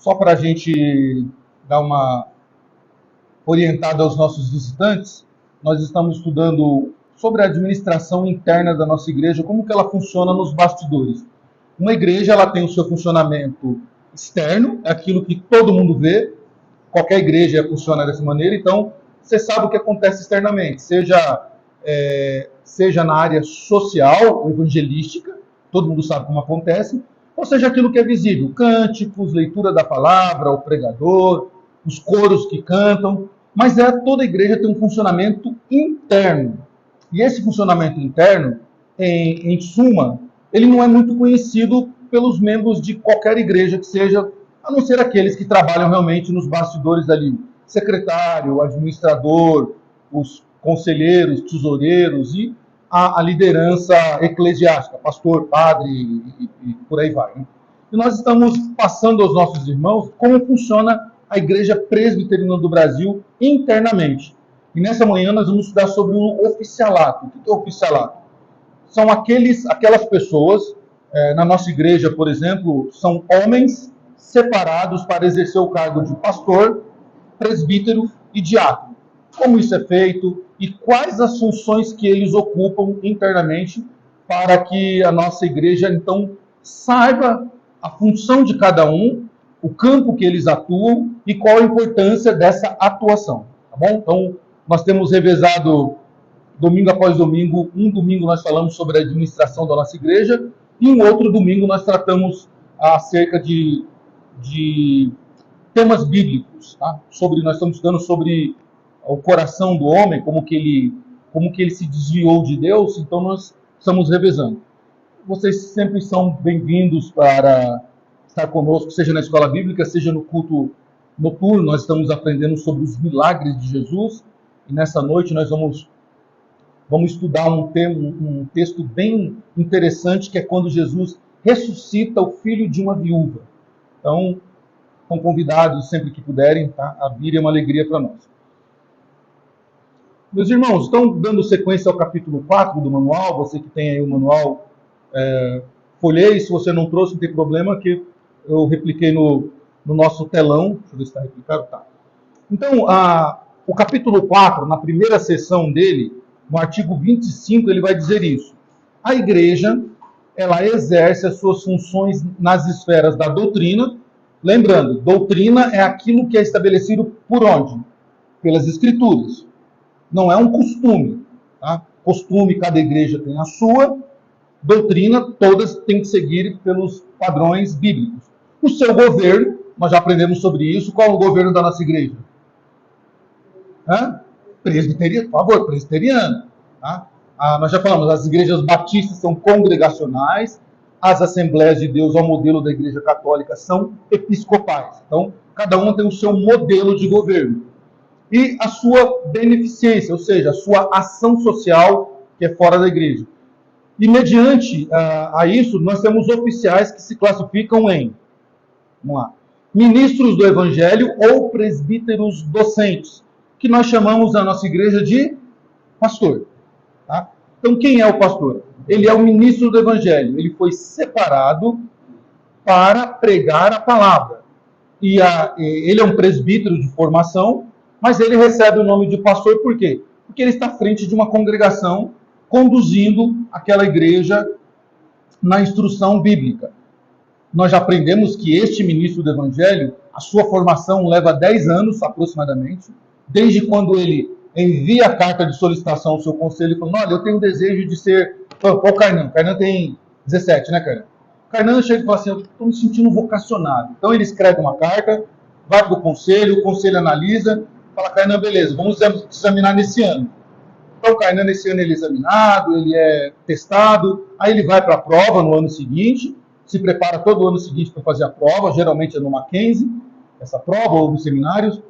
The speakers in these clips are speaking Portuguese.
Só para a gente dar uma orientada aos nossos visitantes, nós estamos estudando sobre a administração interna da nossa igreja, como que ela funciona nos bastidores. Uma igreja, ela tem o seu funcionamento externo, é aquilo que todo mundo vê, qualquer igreja funciona dessa maneira, então você sabe o que acontece externamente, seja na área social, evangelística, todo mundo sabe como acontece, ou seja, aquilo que é visível, cânticos, leitura da palavra, o pregador, os coros que cantam, mas toda igreja tem um funcionamento interno. E esse funcionamento interno, em suma, ele não é muito conhecido pelos membros de qualquer igreja que seja, a não ser aqueles que trabalham realmente nos bastidores ali, secretário, administrador, os conselheiros, tesoureiros e a liderança eclesiástica, pastor, padre e por aí vai. Né? E nós estamos passando aos nossos irmãos como funciona a Igreja Presbiteriana do Brasil internamente. E nessa manhã nós vamos estudar sobre o oficialato. O que é o oficialato? São aquelas pessoas, na nossa igreja, por exemplo, são homens separados para exercer o cargo de pastor, presbítero e diácono. Como isso é feito e quais as funções que eles ocupam internamente para que a nossa igreja, então, saiba a função de cada um, o campo que eles atuam e qual a importância dessa atuação. Tá bom? Então, nós temos revezado domingo após domingo. Um domingo nós falamos sobre a administração da nossa igreja e um outro domingo nós tratamos acerca de temas bíblicos. Tá? Nós estamos estudando sobre o coração do homem, como que ele se desviou de Deus, então nós estamos revezando. Vocês sempre são bem-vindos para estar conosco, seja na escola bíblica, seja no culto noturno. Nós estamos aprendendo sobre os milagres de Jesus e nessa noite nós vamos estudar um texto bem interessante, que é quando Jesus ressuscita o filho de uma viúva. Então, estão convidados sempre que puderem, tá? A Bíblia é uma alegria para nós. Meus irmãos, estão dando sequência ao capítulo 4 do manual. Você que tem aí o manual, folheie. Se você não trouxe, não tem problema, que eu repliquei no nosso telão. Deixa eu ver se está replicado. Tá. Então, o capítulo 4, na primeira seção dele, no artigo 25, ele vai dizer isso. A igreja, ela exerce as suas funções nas esferas da doutrina. Lembrando, doutrina é aquilo que é estabelecido por onde? Pelas Escrituras. Não é um costume. Tá? Costume, cada igreja tem a sua. Doutrina, todas têm que seguir pelos padrões bíblicos. O seu governo, nós já aprendemos sobre isso. Qual é o governo da nossa igreja? Presbiteriano, por favor, presbiteriano. Tá? Nós já falamos, as igrejas batistas são congregacionais, as Assembleias de Deus, ao modelo da Igreja Católica, são episcopais. Então, cada uma tem o seu modelo de governo. E a sua beneficência, ou seja, a sua ação social, que é fora da igreja. E mediante a isso, nós temos oficiais que se classificam em, vamos lá, ministros do Evangelho ou presbíteros docentes, que nós chamamos na nossa igreja de pastor. Tá? Então, quem é o pastor? Ele é o ministro do Evangelho. Ele foi separado para pregar a palavra. E ele é um presbítero de formação, mas ele recebe o nome de pastor por quê? Porque ele está à frente de uma congregação, conduzindo aquela igreja na instrução bíblica. Nós já aprendemos que este ministro do Evangelho, a sua formação leva 10 anos aproximadamente, desde quando ele envia a carta de solicitação ao seu conselho, falando, olha, eu tenho o desejo de ser... O Kainan tem 17, né, Kainan? O Kainan chega e fala assim, eu estou me sentindo vocacionado. Então ele escreve uma carta, vai para o conselho analisa, fala, Kainan, beleza, vamos examinar nesse ano. Então o Kainan, nesse ano, ele é examinado, ele é testado, aí ele vai para a prova no ano seguinte, se prepara todo o ano seguinte para fazer a prova, geralmente é no Mackenzie, essa prova, ou nos seminários.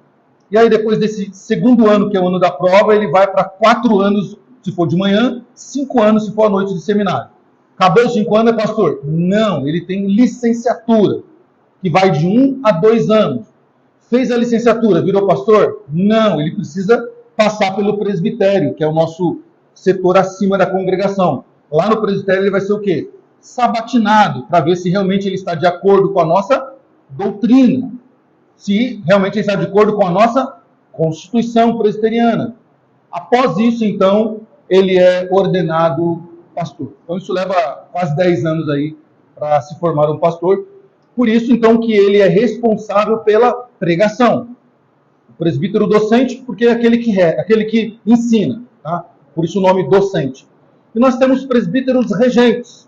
E aí, depois desse segundo ano, que é o ano da prova, ele vai para 4 anos, se for de manhã, 5 anos, se for à noite de seminário. Acabou os 5 anos, é pastor? Não, ele tem licenciatura, que vai de 1 a 2 anos. Fez a licenciatura, virou pastor? Não, ele precisa passar pelo presbitério, que é o nosso setor acima da congregação. Lá no presbitério ele vai ser o quê? Sabatinado, para ver se realmente ele está de acordo com a nossa doutrina. se realmente está de acordo com a nossa Constituição presbiteriana. Após isso, então, ele é ordenado pastor. Então, isso leva quase 10 anos aí para se formar um pastor. Por isso, então, que ele é responsável pela pregação. O presbítero docente, porque é aquele que ensina, tá? Por isso o nome docente. E nós temos presbíteros regentes.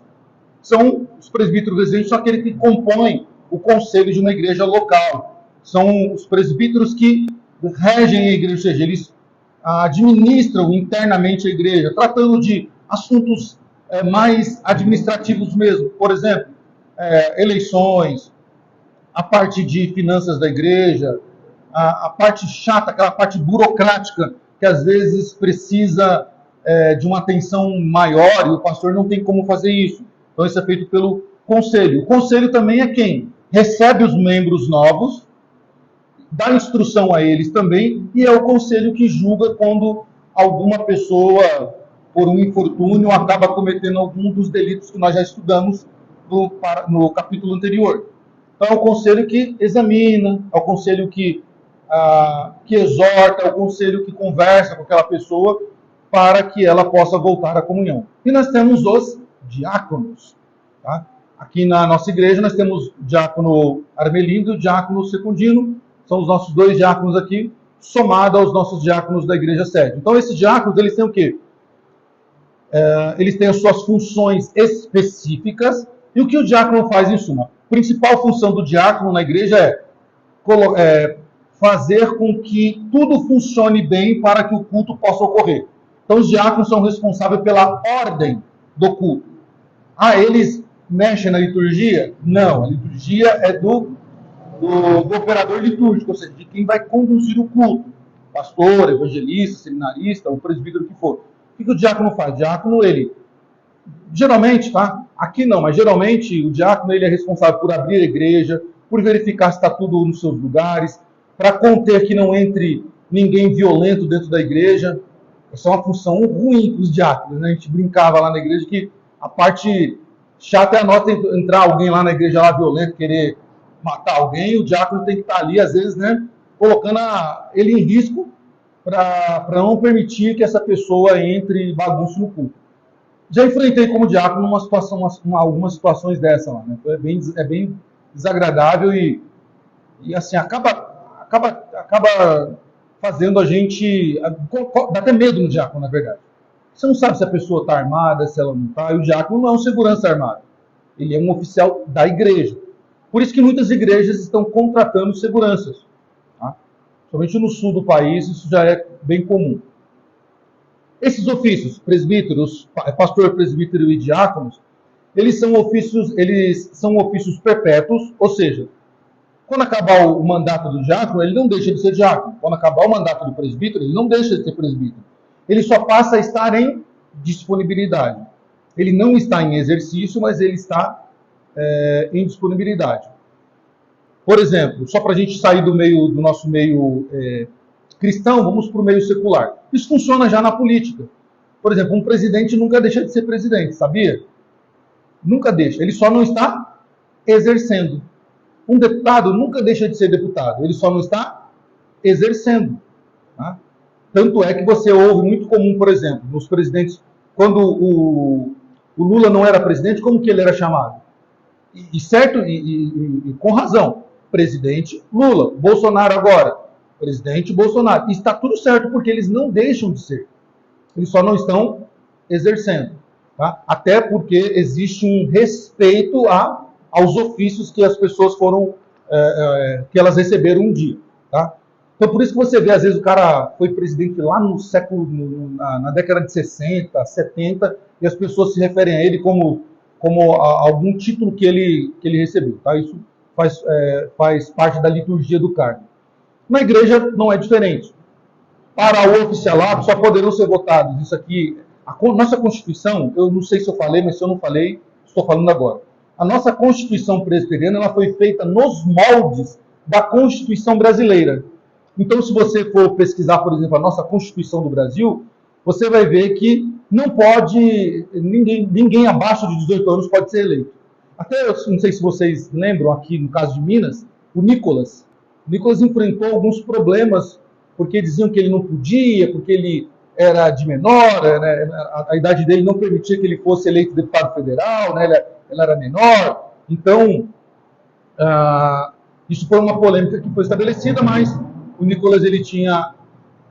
São os presbíteros regentes, são aqueles que compõem o conselho de uma igreja local. São os presbíteros que regem a igreja, ou seja, eles administram internamente a igreja, tratando de assuntos mais administrativos mesmo. Por exemplo, eleições, a parte de finanças da igreja, a parte chata, aquela parte burocrática, que às vezes precisa de uma atenção maior e o pastor não tem como fazer isso. Então isso é feito pelo conselho. O conselho também é quem recebe os membros novos, dá instrução a eles também, e é o conselho que julga quando alguma pessoa, por um infortúnio, acaba cometendo algum dos delitos que nós já estudamos no capítulo anterior. Então é o conselho que examina, é o conselho que exorta, é o conselho que conversa com aquela pessoa para que ela possa voltar à comunhão. E nós temos os diáconos. Tá? Aqui na nossa igreja nós temos o diácono Armelindo e o diácono Secundino, são os nossos 2 diáconos aqui, somado aos nossos diáconos da igreja sede. Então esses diáconos, eles têm o quê? Eles têm as suas funções específicas, e o que o diácono faz em suma? A principal função do diácono na igreja é fazer com que tudo funcione bem para que o culto possa ocorrer. Então os diáconos são responsáveis pela ordem do culto. Eles mexem na liturgia? Não, a liturgia é do operador litúrgico, ou seja, de quem vai conduzir o culto. Pastor, evangelista, seminarista, o presbítero que for. O que o diácono faz? O diácono, ele, geralmente, tá? Aqui não, mas geralmente o diácono ele é responsável por abrir a igreja, por verificar se está tudo nos seus lugares, para conter que não entre ninguém violento dentro da igreja. Essa é uma função ruim para os diáconos, né? A gente brincava lá na igreja que a parte chata é a nossa entrar alguém lá na igreja lá violento, querer matar alguém, o diácono tem que estar ali, às vezes, né, colocando ele em risco para não permitir que essa pessoa entre e bagunce no culto. Já enfrentei como diácono algumas situações dessa lá, né? É bem desagradável e assim, acaba fazendo a gente... Dá até medo no diácono, na verdade. Você não sabe se a pessoa está armada, se ela não está, e o diácono não é um segurança armado. Ele é um oficial da igreja. Por isso que muitas igrejas estão contratando seguranças. Tá? Somente no sul do país isso já é bem comum. Esses ofícios, presbíteros, pastor, presbítero e diáconos, eles são ofícios perpétuos, ou seja, quando acabar o mandato do diácono, ele não deixa de ser diácono. Quando acabar o mandato do presbítero, ele não deixa de ser presbítero. Ele só passa a estar em disponibilidade. Ele não está em exercício, mas ele está em disponibilidade. Por exemplo, só para a gente sair do nosso meio cristão, vamos para o meio secular. Isso funciona já na política. Por exemplo, um presidente nunca deixa de ser presidente, sabia? Nunca deixa. Ele só não está exercendo. Um deputado nunca deixa de ser deputado. Ele só não está exercendo. Tá? Tanto é que você ouve muito comum, por exemplo, nos presidentes, quando o Lula não era presidente, como que ele era chamado? E com razão. Presidente Lula. Bolsonaro agora. Presidente Bolsonaro. E está tudo certo, porque eles não deixam de ser. Eles só não estão exercendo. Tá? Até porque existe um respeito aos ofícios que as pessoas que elas receberam um dia. Tá? Então, por isso que você vê, às vezes, o cara foi presidente lá no século, na década de 60, 70, e as pessoas se referem a ele como algum título que ele recebeu. Tá? Isso faz parte da liturgia do cargo. Na igreja não é diferente. Para o oficialato só poderão ser votados. Isso aqui, nossa Constituição, eu não sei se eu falei, mas se eu não falei, estou falando agora. A nossa Constituição presbiteriana ela foi feita nos moldes da Constituição brasileira. Então, se você for pesquisar, por exemplo, a nossa Constituição do Brasil, você vai ver que não pode, ninguém abaixo de 18 anos pode ser eleito. Até, eu não sei se vocês lembram, aqui no caso de Minas, o Nicolas, Nicolas enfrentou alguns problemas, porque diziam que ele não podia, porque ele era de menor, né, a idade dele não permitia que ele fosse eleito deputado federal, né, ele era menor. Então, isso foi uma polêmica que foi estabelecida, mas o Nicolas ele tinha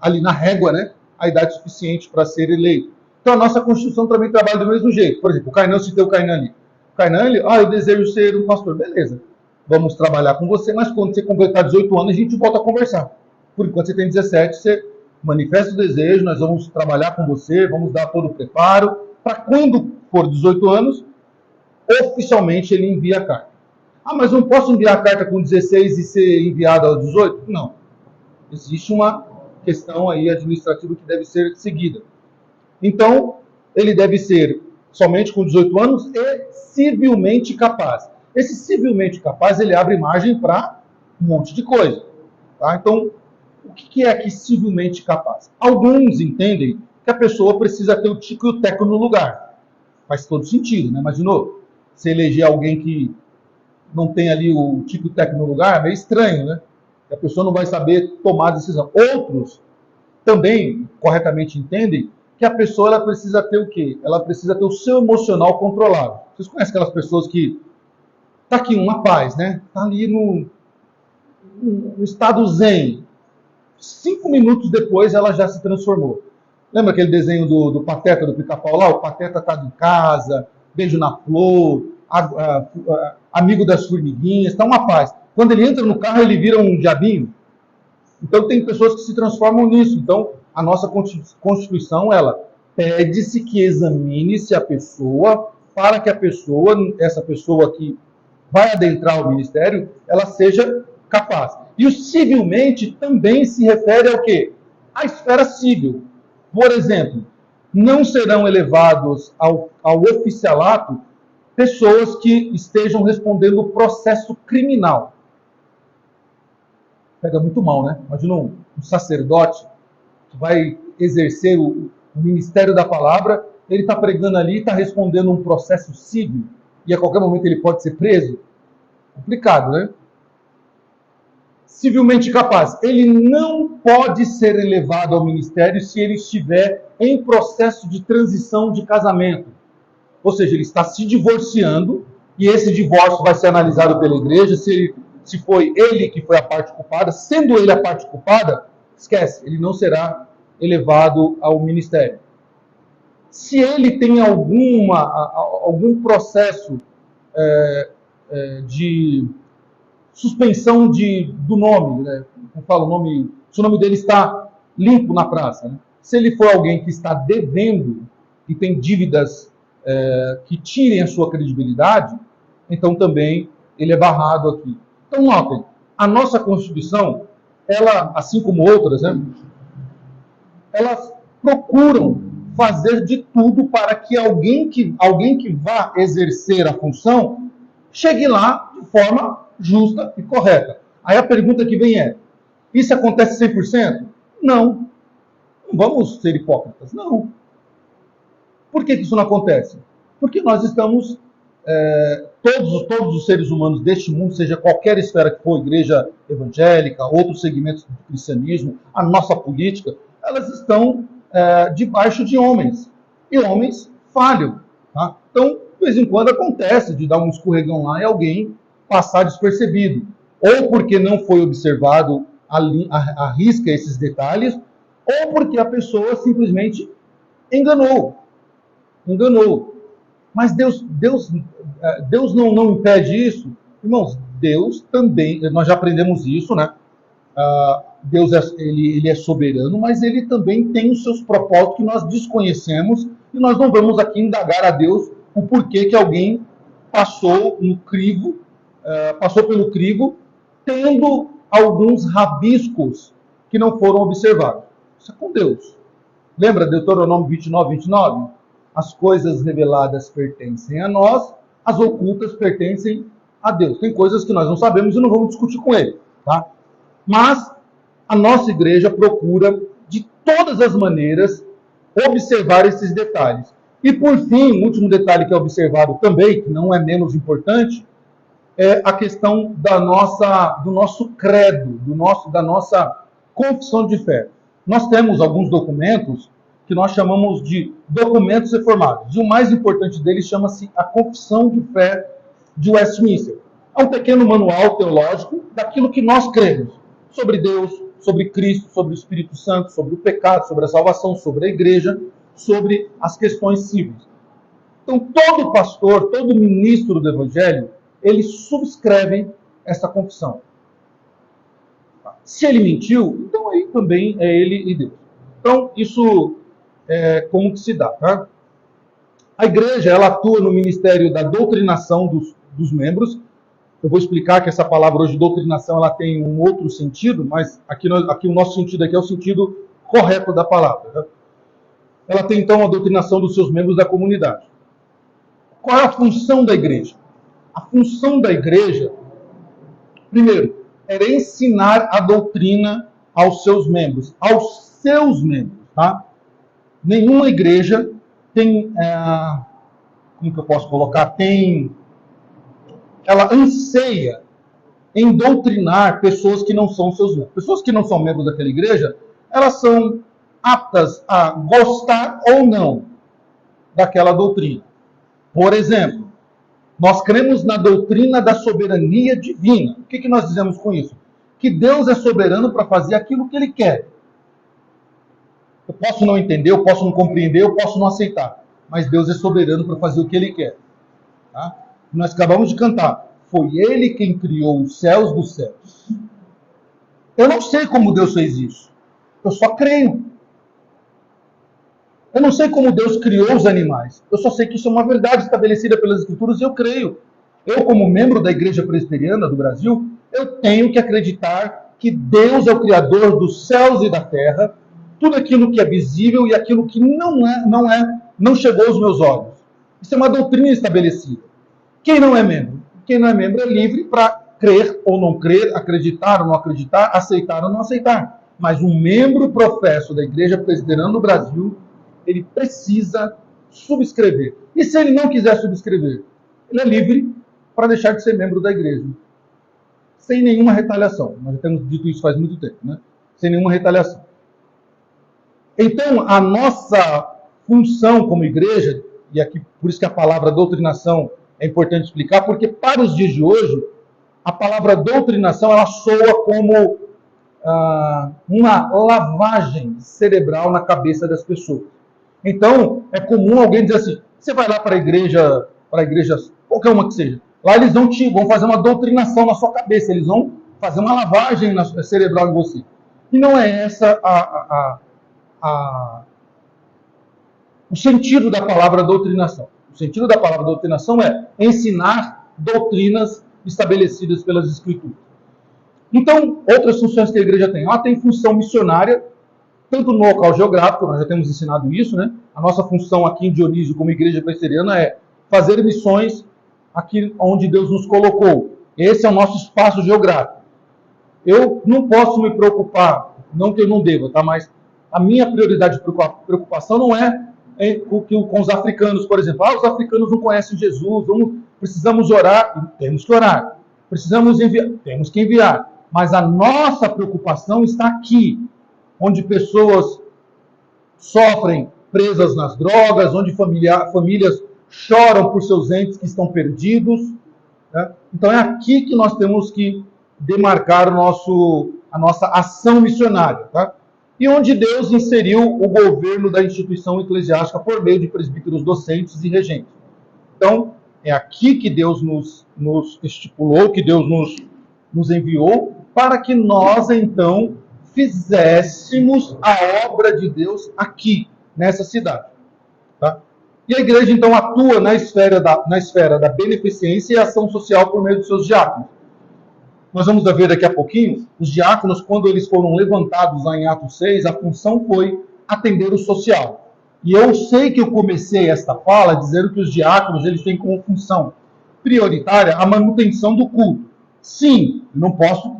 ali na régua, né, a idade suficiente para ser eleito. Então a nossa Constituição também trabalha do mesmo jeito. Por exemplo, o Kainan, citei o Kainan ali. O Kainan, eu desejo ser um pastor. Beleza, vamos trabalhar com você, mas quando você completar 18 anos, a gente volta a conversar. Por enquanto você tem 17, você manifesta o desejo, nós vamos trabalhar com você, vamos dar todo o preparo, para quando for 18 anos, oficialmente ele envia a carta. Mas não posso enviar a carta com 16 e ser enviado aos 18? Não. Existe uma questão aí administrativa que deve ser seguida. Então, ele deve ser somente com 18 anos e civilmente capaz. Esse civilmente capaz, ele abre margem para um monte de coisa. Tá? Então, o que é aqui civilmente capaz? Alguns entendem que a pessoa precisa ter o tico e o teco no lugar. Faz todo sentido, né? Imaginou? Você eleger alguém que não tem ali o tico e o teco no lugar, é meio estranho, né? A pessoa não vai saber tomar a decisão. Outros também corretamente entendem que a pessoa ela precisa ter o quê? Ela precisa ter o seu emocional controlado. Vocês conhecem aquelas pessoas que tá aqui uma paz, né? Tá ali no estado zen. 5 minutos depois ela já se transformou. Lembra aquele desenho do Pateta, do Pica-Pau lá? O Pateta tá em casa, beijo na flor, amigo das formiguinhas, tá uma paz. Quando ele entra no carro, ele vira um diabinho. Então tem pessoas que se transformam nisso. Então a nossa Constituição, ela pede-se que examine-se a pessoa, para que a pessoa, essa pessoa que vai adentrar o ministério, ela seja capaz. E o civilmente também se refere ao quê? À esfera civil. Por exemplo, não serão elevados ao oficialato pessoas que estejam respondendo o processo criminal. Pega muito mal, né? Imagina um sacerdote que vai exercer o ministério da palavra, ele está pregando ali, está respondendo um processo civil, e a qualquer momento ele pode ser preso. Complicado, né? Civilmente capaz. Ele não pode ser elevado ao ministério se ele estiver em processo de transição de casamento. Ou seja, ele está se divorciando, e esse divórcio vai ser analisado pela igreja, se foi ele que foi a parte culpada. Sendo ele a parte culpada, esquece, ele não será elevado ao ministério. Se ele tem algum processo de suspensão do nome, né? Como fala o nome, se o nome dele está limpo na praça, né? Se ele for alguém que está devendo e tem dívidas que tirem a sua credibilidade, então também ele é barrado aqui. Então notem, a nossa Constituição, ela, assim como outras, né, elas procuram fazer de tudo para que alguém que vá exercer a função chegue lá de forma justa e correta. Aí a pergunta que vem é, isso acontece 100%? Não. Não vamos ser hipócritas. Não. Por que isso não acontece? Porque nós estamos, todos os seres humanos deste mundo, seja qualquer esfera que for, igreja evangélica, outros segmentos do cristianismo, a nossa política, elas estão debaixo de homens. E homens falham. Tá? Então, de vez em quando acontece de dar um escorregão lá e alguém passar despercebido. Ou porque não foi observado à risca esses detalhes, ou porque a pessoa simplesmente enganou. Mas Deus não impede isso. Irmãos, Deus também, nós já aprendemos isso, né? Deus ele é soberano, mas ele também tem os seus propósitos que nós desconhecemos, e nós não vamos aqui indagar a Deus o porquê que alguém passou pelo crivo, tendo alguns rabiscos que não foram observados. Isso é com Deus. Lembra Deuteronômio 29:29? As coisas reveladas pertencem a nós, as ocultas pertencem a Deus. Tem coisas que nós não sabemos e não vamos discutir com ele, tá? Mas a nossa igreja procura, de todas as maneiras, observar esses detalhes. E, por fim, um último detalhe que é observado também, que não é menos importante, é a questão do nosso credo, da nossa confissão de fé. Nós temos alguns documentos que nós chamamos de documentos reformados. E o mais importante deles chama-se a Confissão de Fé de Westminster. É um pequeno manual teológico daquilo que nós cremos sobre Deus, sobre Cristo, sobre o Espírito Santo, sobre o pecado, sobre a salvação, sobre a igreja, sobre as questões cíveis. Então, todo pastor, todo ministro do Evangelho, eles subscrevem essa confissão. Se ele mentiu, então aí também é ele e Deus. Então, isso é como que se dá, tá? A igreja, ela atua no ministério da doutrinação dos membros. Eu vou explicar que essa palavra hoje, doutrinação, ela tem um outro sentido, mas aqui o nosso sentido aqui é o sentido correto da palavra. Tá? Ela tem, então, a doutrinação dos seus membros da comunidade. Qual é a função da igreja? A função da igreja, primeiro, era ensinar a doutrina aos seus membros. Tá? Nenhuma igreja tem, como que eu posso colocar? Ela anseia em doutrinar pessoas que não são seus membros. Pessoas que não são membros daquela igreja, elas são aptas a gostar ou não daquela doutrina. Por exemplo, nós cremos na doutrina da soberania divina. O que nós dizemos com isso? Que Deus é soberano para fazer aquilo que Ele quer. Eu posso não entender, eu posso não compreender, eu posso não aceitar. Mas Deus é soberano para fazer o que Ele quer. Tá? Nós acabamos de cantar. Foi Ele quem criou os céus dos céus. Eu não sei como Deus fez isso. Eu só creio. Eu não sei como Deus criou os animais. Eu só sei que isso é uma verdade estabelecida pelas Escrituras e eu creio. Eu, como membro da Igreja Presbiteriana do Brasil, eu tenho que acreditar que Deus é o Criador dos céus e da terra, tudo aquilo que é visível e aquilo que não chegou aos meus olhos. Isso é uma doutrina estabelecida. Quem não é membro? Quem não é membro é livre para crer ou não crer, acreditar ou não acreditar, aceitar ou não aceitar. Mas um membro professo da Igreja Presbiteriana do Brasil, ele precisa subscrever. E se ele não quiser subscrever, ele é livre para deixar de ser membro da igreja. Sem nenhuma retaliação. Nós já temos dito isso faz muito tempo, né? Sem nenhuma retaliação. Então, a nossa função como igreja, e aqui por isso que a palavra doutrinação é importante explicar, porque para os dias de hoje, a palavra doutrinação, ela soa como uma lavagem cerebral na cabeça das pessoas. Então, é comum alguém dizer assim, você vai lá para a igreja, qualquer uma que seja, lá eles vão fazer uma doutrinação na sua cabeça, eles vão fazer uma lavagem cerebral em você. E não é essa o sentido da palavra doutrinação. O sentido da palavra doutrinação é ensinar doutrinas estabelecidas pelas Escrituras. Então, outras funções que a igreja tem. Ela tem função missionária, tanto no local geográfico, nós já temos ensinado isso, né? A nossa função aqui em Dionísio, como igreja presbiteriana, é fazer missões aqui onde Deus nos colocou. Esse é o nosso espaço geográfico. Eu não posso me preocupar, não que eu não deva, tá? Mas a minha prioridade de preocupação não é com os africanos, por exemplo. Os africanos não conhecem Jesus, precisamos orar, temos que orar. Precisamos enviar, temos que enviar. Mas a nossa preocupação está aqui, onde pessoas sofrem presas nas drogas, onde famílias choram por seus entes que estão perdidos. Né? Então é aqui que nós temos que demarcar a nossa ação missionária. Tá? E onde Deus inseriu o governo da instituição eclesiástica por meio de presbíteros docentes e regentes. Então, é aqui que Deus nos estipulou, que Deus nos enviou, para que nós, então, fizéssemos a obra de Deus aqui, nessa cidade. Tá? E a igreja, então, atua na esfera da beneficência e ação social por meio dos seus diáconos. Nós vamos ver daqui a pouquinho, os diáconos, quando eles foram levantados lá em Atos 6, a função foi atender o social. E eu sei que eu comecei esta fala dizendo que os diáconos eles têm como função prioritária a manutenção do culto. Sim, não posso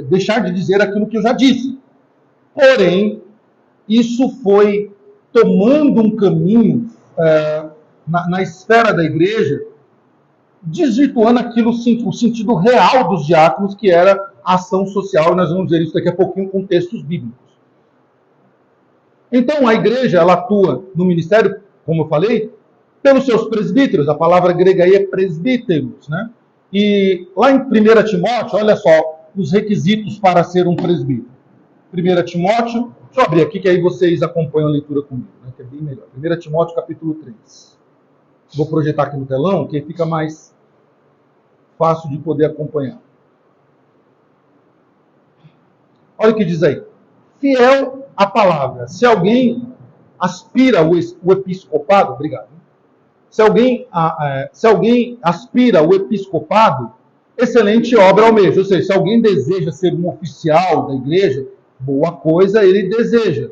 deixar de dizer aquilo que eu já disse. Porém, isso foi tomando um caminho na esfera da igreja desvirtuando aquilo, o sentido real dos diáconos, que era a ação social, e nós vamos ver isso daqui a pouquinho com textos bíblicos. Então, a igreja, ela atua no ministério, como eu falei, pelos seus presbíteros. A palavra grega aí é presbíteros, né? E lá em 1 Timóteo, olha só os requisitos para ser um presbítero. 1 Timóteo, deixa eu abrir aqui, que aí vocês acompanham a leitura comigo, né, que é bem melhor. 1 Timóteo, capítulo 3. Vou projetar aqui no telão, que fica mais fácil de poder acompanhar. Olha o que diz aí. Fiel à palavra. Se alguém aspira o episcopado, obrigado. Se alguém aspira o episcopado, excelente obra almeja. Ou seja, se alguém deseja ser um oficial da igreja, boa coisa ele deseja.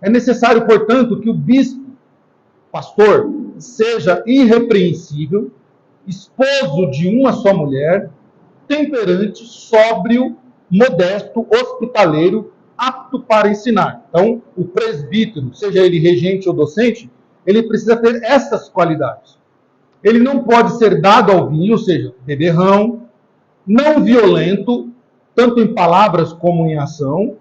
É necessário, portanto, que o bispo, pastor, seja irrepreensível, esposo de uma só mulher, temperante, sóbrio, modesto, hospitaleiro, apto para ensinar. Então, o presbítero, seja ele regente ou docente, ele precisa ter essas qualidades. Ele não pode ser dado ao vinho, ou seja, beberrão, não violento, tanto em palavras como em ação,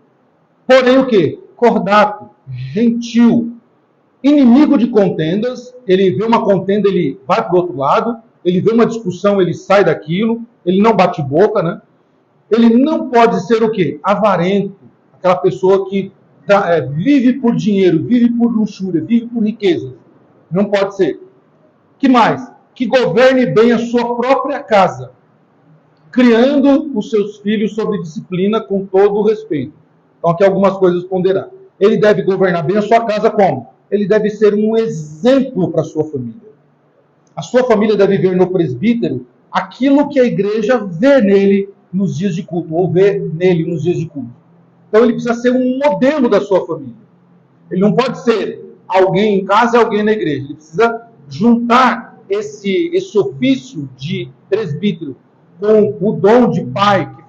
porém o quê? Cordato, gentil, inimigo de contendas. Ele vê uma contenda, ele vai para o outro lado, ele vê uma discussão, ele sai daquilo, ele não bate boca, né? Ele não pode ser o quê? Avarento, aquela pessoa que vive por dinheiro, vive por luxúria, vive por riqueza. Não pode ser. Que mais? Que governe bem a sua própria casa, criando os seus filhos sob disciplina com todo o respeito. Então, aqui algumas coisas ponderar. Ele deve governar bem a sua casa como? Ele deve ser um exemplo para a sua família. A sua família deve ver no presbítero aquilo que a igreja vê nele nos dias de culto, ou vê nele nos dias de culto. Então, ele precisa ser um modelo da sua família. Ele não pode ser alguém em casa e alguém na igreja. Ele precisa juntar esse ofício de presbítero com o dom de pai que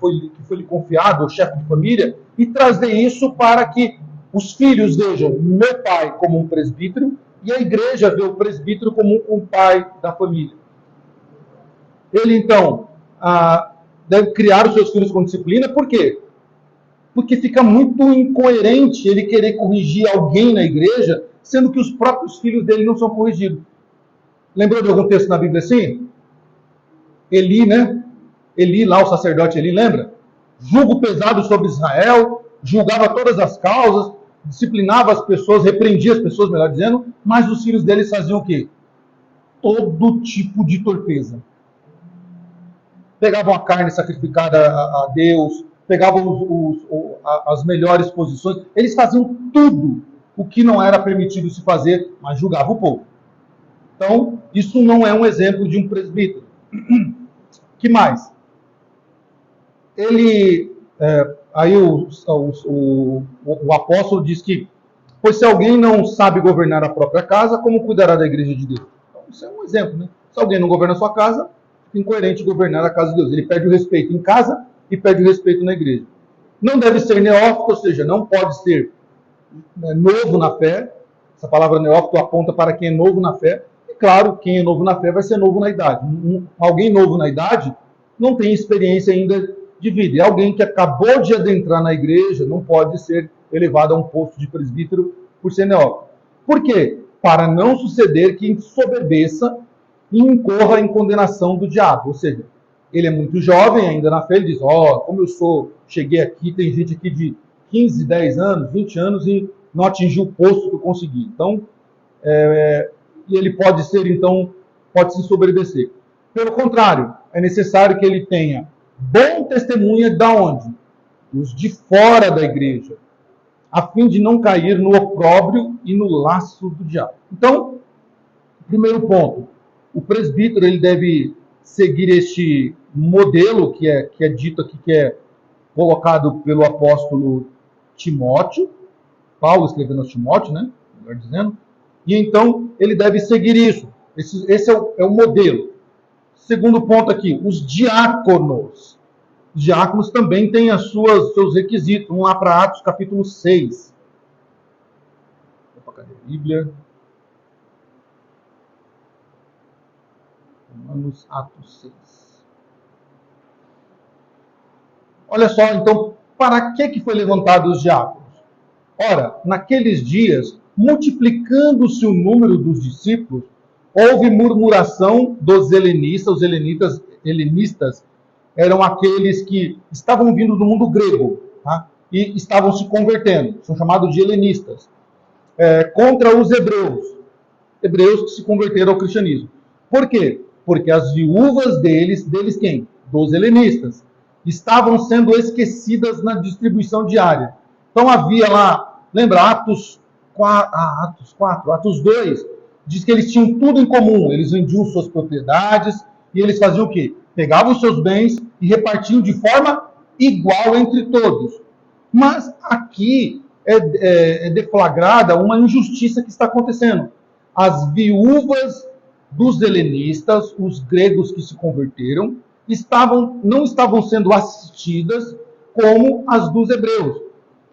foi lhe confiado, o chefe de família, e trazer isso para que os filhos vejam meu pai como um presbítero e a igreja vê o presbítero como um pai da família. Ele, então, deve criar os seus filhos com disciplina. Por quê? Porque fica muito incoerente ele querer corrigir alguém na igreja, sendo que os próprios filhos dele não são corrigidos. Lembrou de algum texto na Bíblia assim? Eli, né? Eli, lá o sacerdote Eli, lembra? Julgo pesado sobre Israel, julgava todas as causas, disciplinava as pessoas, repreendia as pessoas, melhor dizendo, mas os filhos deles faziam o quê? Todo tipo de torpeza. Pegavam a carne sacrificada a Deus, pegavam as melhores posições, eles faziam tudo o que não era permitido se fazer, mas julgavam o povo. Então, isso não é um exemplo de um presbítero. Que mais? Ele, aí o apóstolo diz que, pois se alguém não sabe governar a própria casa, como cuidará da igreja de Deus? Então, isso é um exemplo, né? Se alguém não governa a sua casa, fica incoerente governar a casa de Deus. Ele perde o respeito em casa e perde o respeito na igreja. Não deve ser neófito, ou seja, não pode ser novo na fé. Essa palavra neófito aponta para quem é novo na fé. E claro, quem é novo na fé vai ser novo na idade. Alguém novo na idade não tem experiência ainda de vida. E alguém que acabou de adentrar na igreja não pode ser elevado a um posto de presbítero por ser neófito. Por quê? Para não suceder que ensoberbeça e incorra em condenação do diabo. Ou seja, ele é muito jovem ainda na fé, ele diz, como eu cheguei aqui, tem gente aqui de 15, 10 anos, 20 anos e não atingiu o posto que eu consegui. Então, ele pode ser, então, pode se ensoberbecer. Pelo contrário, é necessário que ele tenha bom testemunha da onde? Os de fora da igreja, a fim de não cair no opróbrio e no laço do diabo. Então, primeiro ponto, o presbítero ele deve seguir este modelo que é dito aqui, que é colocado pelo apóstolo Timóteo, Paulo escrevendo aos Timóteo, né? Melhor dizendo. E então ele deve seguir isso. Esse é o modelo. Segundo ponto aqui, os diáconos. Os diáconos também têm seus requisitos. Vamos lá para Atos capítulo 6. Opa, cadê a Bíblia? diáconos, Atos 6. Olha só, então, para que foi levantado os diáconos? Ora, naqueles dias, multiplicando-se o número dos discípulos, houve murmuração dos helenistas. Os helenistas eram aqueles que estavam vindo do mundo grego, tá? E estavam se convertendo, são chamados de helenistas, contra os hebreus que se converteram ao cristianismo. Por quê? Porque as viúvas deles quem? Dos helenistas, estavam sendo esquecidas na distribuição diária. Então havia lá, lembra, Atos 2, diz que eles tinham tudo em comum, eles vendiam suas propriedades e eles faziam o quê? Pegavam os seus bens e repartiam de forma igual entre todos. Mas aqui é deflagrada uma injustiça que está acontecendo. As viúvas dos helenistas, os gregos que se converteram, não estavam sendo assistidas como as dos hebreus.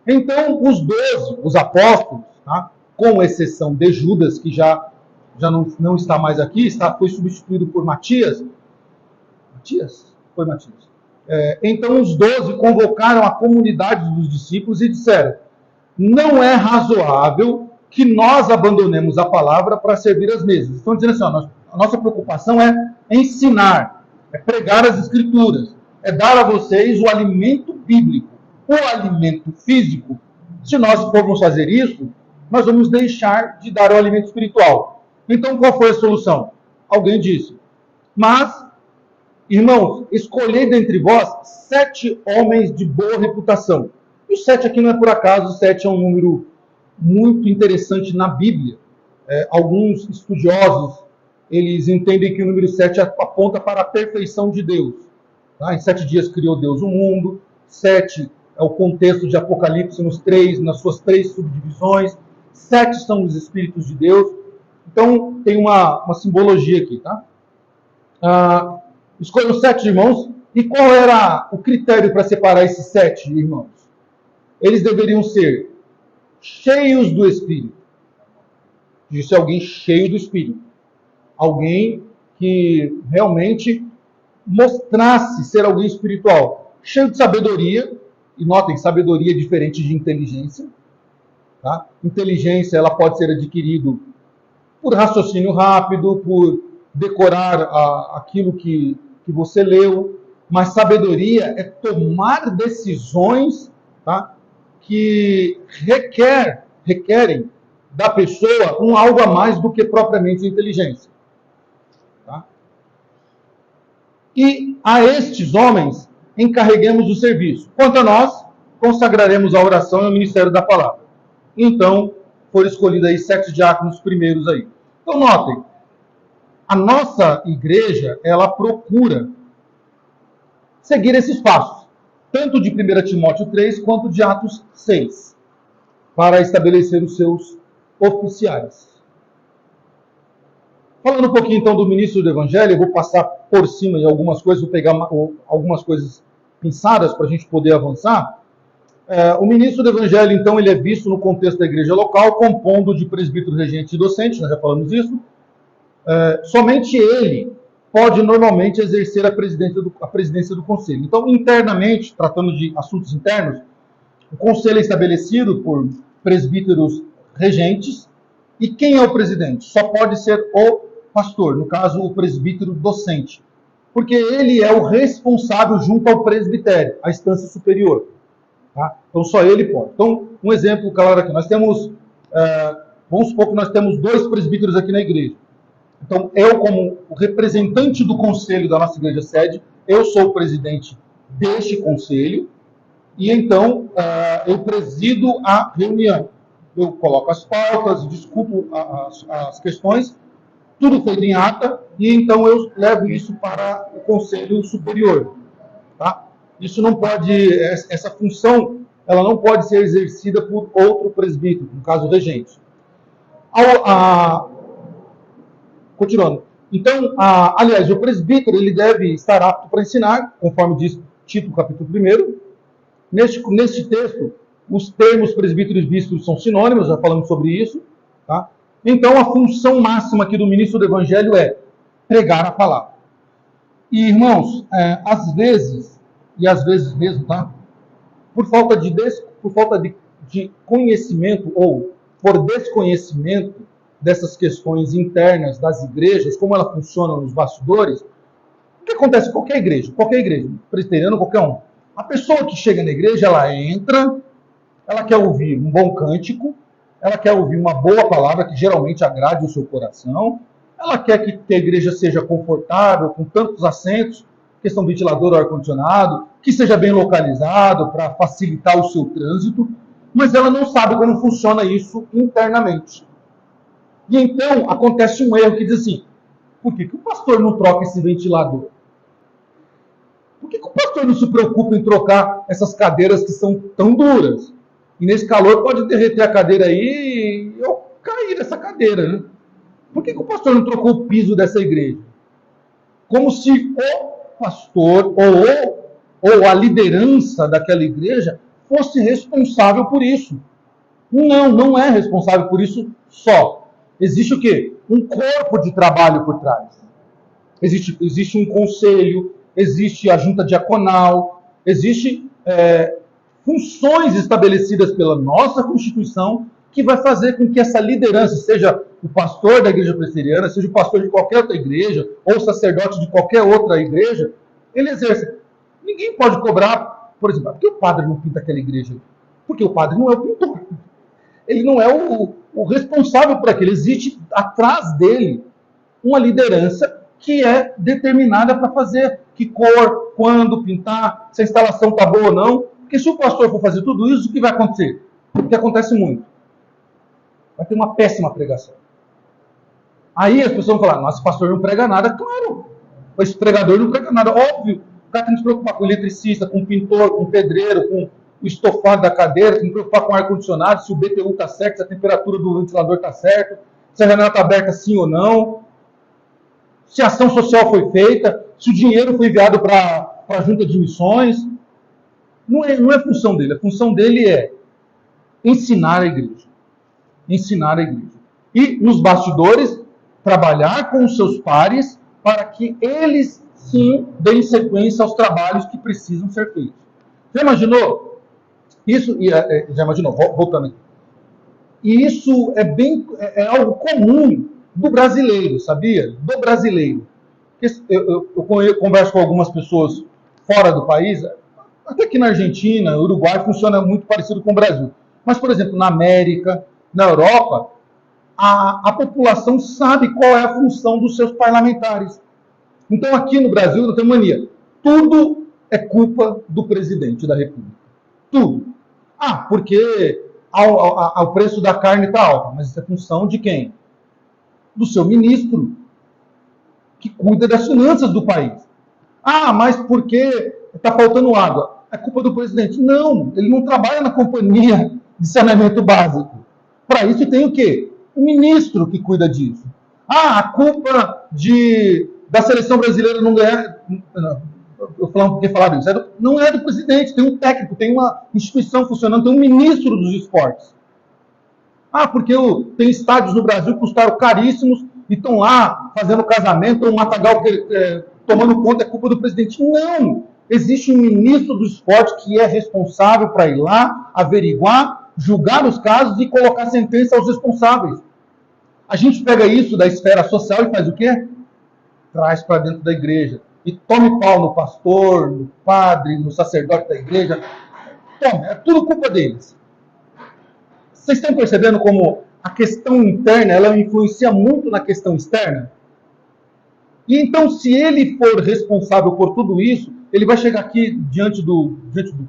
Então, os 12, os apóstolos, tá? Com exceção de Judas, que já não está mais aqui, foi substituído por Matias. Foi Matias. Então, os 12 convocaram a comunidade dos discípulos e disseram: não é razoável que nós abandonemos a palavra para servir as mesas. Estão dizendo assim, a nossa preocupação é ensinar, é pregar as escrituras, é dar a vocês o alimento bíblico, o alimento físico. Se nós formos fazer isso, nós vamos deixar de dar o alimento espiritual. Então, qual foi a solução? Alguém disse: mas, irmãos, escolhei dentre vós 7 homens de boa reputação. E o 7 aqui não é por acaso, o 7 é um número muito interessante na Bíblia. Alguns estudiosos, eles entendem que o número 7 aponta para a perfeição de Deus. Tá? Em 7 dias criou Deus o mundo. 7 é o contexto de Apocalipse nas suas 3 subdivisões. 7 são os Espíritos de Deus. Então, tem uma simbologia aqui, tá? Escolham 7 irmãos. E qual era o critério para separar esses 7 irmãos? Eles deveriam ser cheios do Espírito. Isso é alguém cheio do Espírito. Alguém que realmente mostrasse ser alguém espiritual. Cheio de sabedoria. E notem, sabedoria é diferente de inteligência. Tá? Inteligência ela pode ser adquirida por raciocínio rápido, por decorar aquilo que você leu. Mas sabedoria é tomar decisões, tá? Que requerem da pessoa algo a mais do que propriamente a inteligência. Tá? E a estes homens encarreguemos o serviço. Quanto a nós, consagraremos a oração e o ministério da palavra. Então, foram escolhidos aí 7 diáconos primeiros aí. Então, notem, a nossa igreja, ela procura seguir esses passos, tanto de 1 Timóteo 3 quanto de Atos 6, para estabelecer os seus oficiais. Falando um pouquinho então do ministro do Evangelho, eu vou passar por cima em algumas coisas, vou pegar algumas coisas pensadas para a gente poder avançar. O ministro do Evangelho, então, ele é visto no contexto da igreja local, compondo de presbítero, regente e docente, nós já falamos isso. Somente ele pode normalmente exercer a presidência do conselho. Então, internamente, tratando de assuntos internos, o conselho é estabelecido por presbíteros regentes. E quem é o presidente? Só pode ser o pastor, no caso, o presbítero docente. Porque ele é o responsável junto ao presbitério, a instância superior. Tá? Então, só ele pode. Então, um exemplo claro aqui. Nós temos, vamos supor que nós temos 2 presbíteros aqui na igreja. Então, eu, como o representante do conselho da nossa igreja sede, eu sou o presidente deste conselho. E então, eu presido a reunião. Eu coloco as pautas, discuto as questões, tudo feito em ata, e então eu levo isso para o Conselho Superior. Tá? Isso não pode, essa função, ela não pode ser exercida por outro presbítero, no caso, regente. Continuando. Então, aliás, o presbítero ele deve estar apto para ensinar, conforme diz Tito, capítulo 1. Neste texto, os termos presbítero e bispo são sinônimos, já falamos sobre isso. Tá? Então, a função máxima aqui do ministro do Evangelho é pregar a palavra. E, irmãos, às vezes, e às vezes mesmo, tá? Por falta de conhecimento ou por desconhecimento dessas questões internas das igrejas, como ela funciona nos bastidores, o que acontece em qualquer igreja, presbiteriano, qualquer um. A pessoa que chega na igreja, ela entra, ela quer ouvir um bom cântico, ela quer ouvir uma boa palavra que geralmente agrade o seu coração, ela quer que a igreja seja confortável, com tantos assentos, questão de ventilador ou ar-condicionado, que seja bem localizado para facilitar o seu trânsito, mas ela não sabe como funciona isso internamente. E então acontece um erro que diz assim, por que o pastor não troca esse ventilador? Por que o pastor não se preocupa em trocar essas cadeiras que são tão duras? E nesse calor pode derreter a cadeira aí e eu cair dessa cadeira, né? Por que o pastor não trocou o piso dessa igreja? Como se o pastor ou a liderança daquela igreja fosse responsável por isso. Não, não é responsável por isso só. Existe o quê? Um corpo de trabalho por trás. Existe um conselho, existe a junta diaconal, existe funções estabelecidas pela nossa Constituição que vai fazer com que essa liderança, seja o pastor da igreja presbiteriana, seja o pastor de qualquer outra igreja, ou o sacerdote de qualquer outra igreja, ele exerça. Ninguém pode cobrar, por exemplo, por que o padre não pinta aquela igreja? Porque o padre não é o pintor. Ele não é o responsável por aquilo. Existe atrás dele uma liderança que é determinada para fazer que cor, quando pintar, se a instalação está boa ou não. Porque se o pastor for fazer tudo isso, o que vai acontecer? O que acontece muito. Vai ter uma péssima pregação. Aí as pessoas vão falar, nossa, o pastor não prega nada. Claro, esse pregador não prega nada. Óbvio, o cara tem que se preocupar com o eletricista, com o pintor, com o pedreiro, com o estofado da cadeira, tem que se preocupar com o ar-condicionado, se o BTU está certo, se a temperatura do ventilador está certa, se a janela está aberta sim ou não, se a ação social foi feita, se o dinheiro foi enviado para a junta de missões. Não é função dele. A função dele é ensinar a igreja. Ensinar a igreja. E, nos bastidores, trabalhar com os seus pares para que eles, sim, deem sequência aos trabalhos que precisam ser feitos. Já imaginou? Isso, já imaginou? Voltando aqui. E isso é algo comum do brasileiro, sabia? Do brasileiro. Eu converso com algumas pessoas fora do país, até aqui na Argentina, Uruguai, funciona muito parecido com o Brasil. Mas, por exemplo, na América, na Europa, a população sabe qual é a função dos seus parlamentares. Então, aqui no Brasil, não tem mania. Tudo é culpa do presidente da República. Tudo. Porque o preço da carne está alto. Mas isso é função de quem? Do seu ministro, que cuida das finanças do país. Mas porque está faltando água? É culpa do presidente. Não, ele não trabalha na companhia de saneamento básico. Para isso tem o quê? O ministro que cuida disso. A culpa da seleção brasileira não ganhar... Eu falando porque falaram isso. Não é do presidente, tem um técnico, tem uma instituição funcionando, tem um ministro dos esportes. Porque tem estádios no Brasil que custaram caríssimos e estão lá fazendo casamento, ou um matagal tomando conta, é culpa do presidente. Não! Existe um ministro do esporte que é responsável para ir lá, averiguar, julgar os casos e colocar sentença aos responsáveis. A gente pega isso da esfera social e faz o quê? Traz para dentro da igreja. E tome pau no pastor, no padre, no sacerdote da igreja. Tome, é tudo culpa deles. Vocês estão percebendo como a questão interna ela influencia muito na questão externa? E então, se ele for responsável por tudo isso, ele vai chegar aqui diante do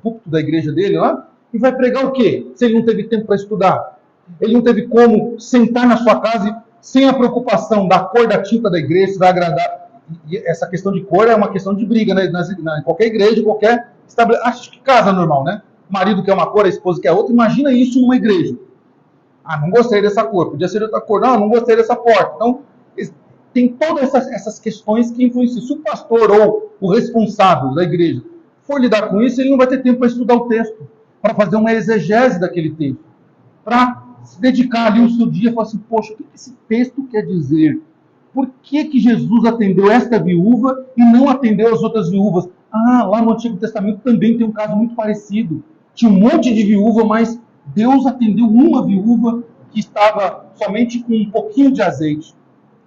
púlpito da igreja dele lá e vai pregar o quê? Se ele não teve tempo para estudar. Ele não teve como sentar na sua casa sem a preocupação da cor da tinta da igreja, se vai agradar. E essa questão de cor é uma questão de briga, né? Em qualquer igreja, qualquer estabelecimento. Acho que casa normal, né? O marido quer uma cor, a esposa quer outra. Imagina isso numa igreja. Não gostei dessa cor, podia ser outra cor. Não gostei dessa porta. Então, tem todas essas questões que influenciam. Se o pastor ou o responsável da igreja for lidar com isso, ele não vai ter tempo para estudar o texto, para fazer uma exegese daquele texto, para se dedicar ali o seu dia e falar assim, poxa, o que esse texto quer dizer? por que Jesus atendeu esta viúva e não atendeu as outras viúvas? Lá no Antigo Testamento também tem um caso muito parecido. Tinha um monte de viúva, mas Deus atendeu uma viúva que estava somente com um pouquinho de azeite.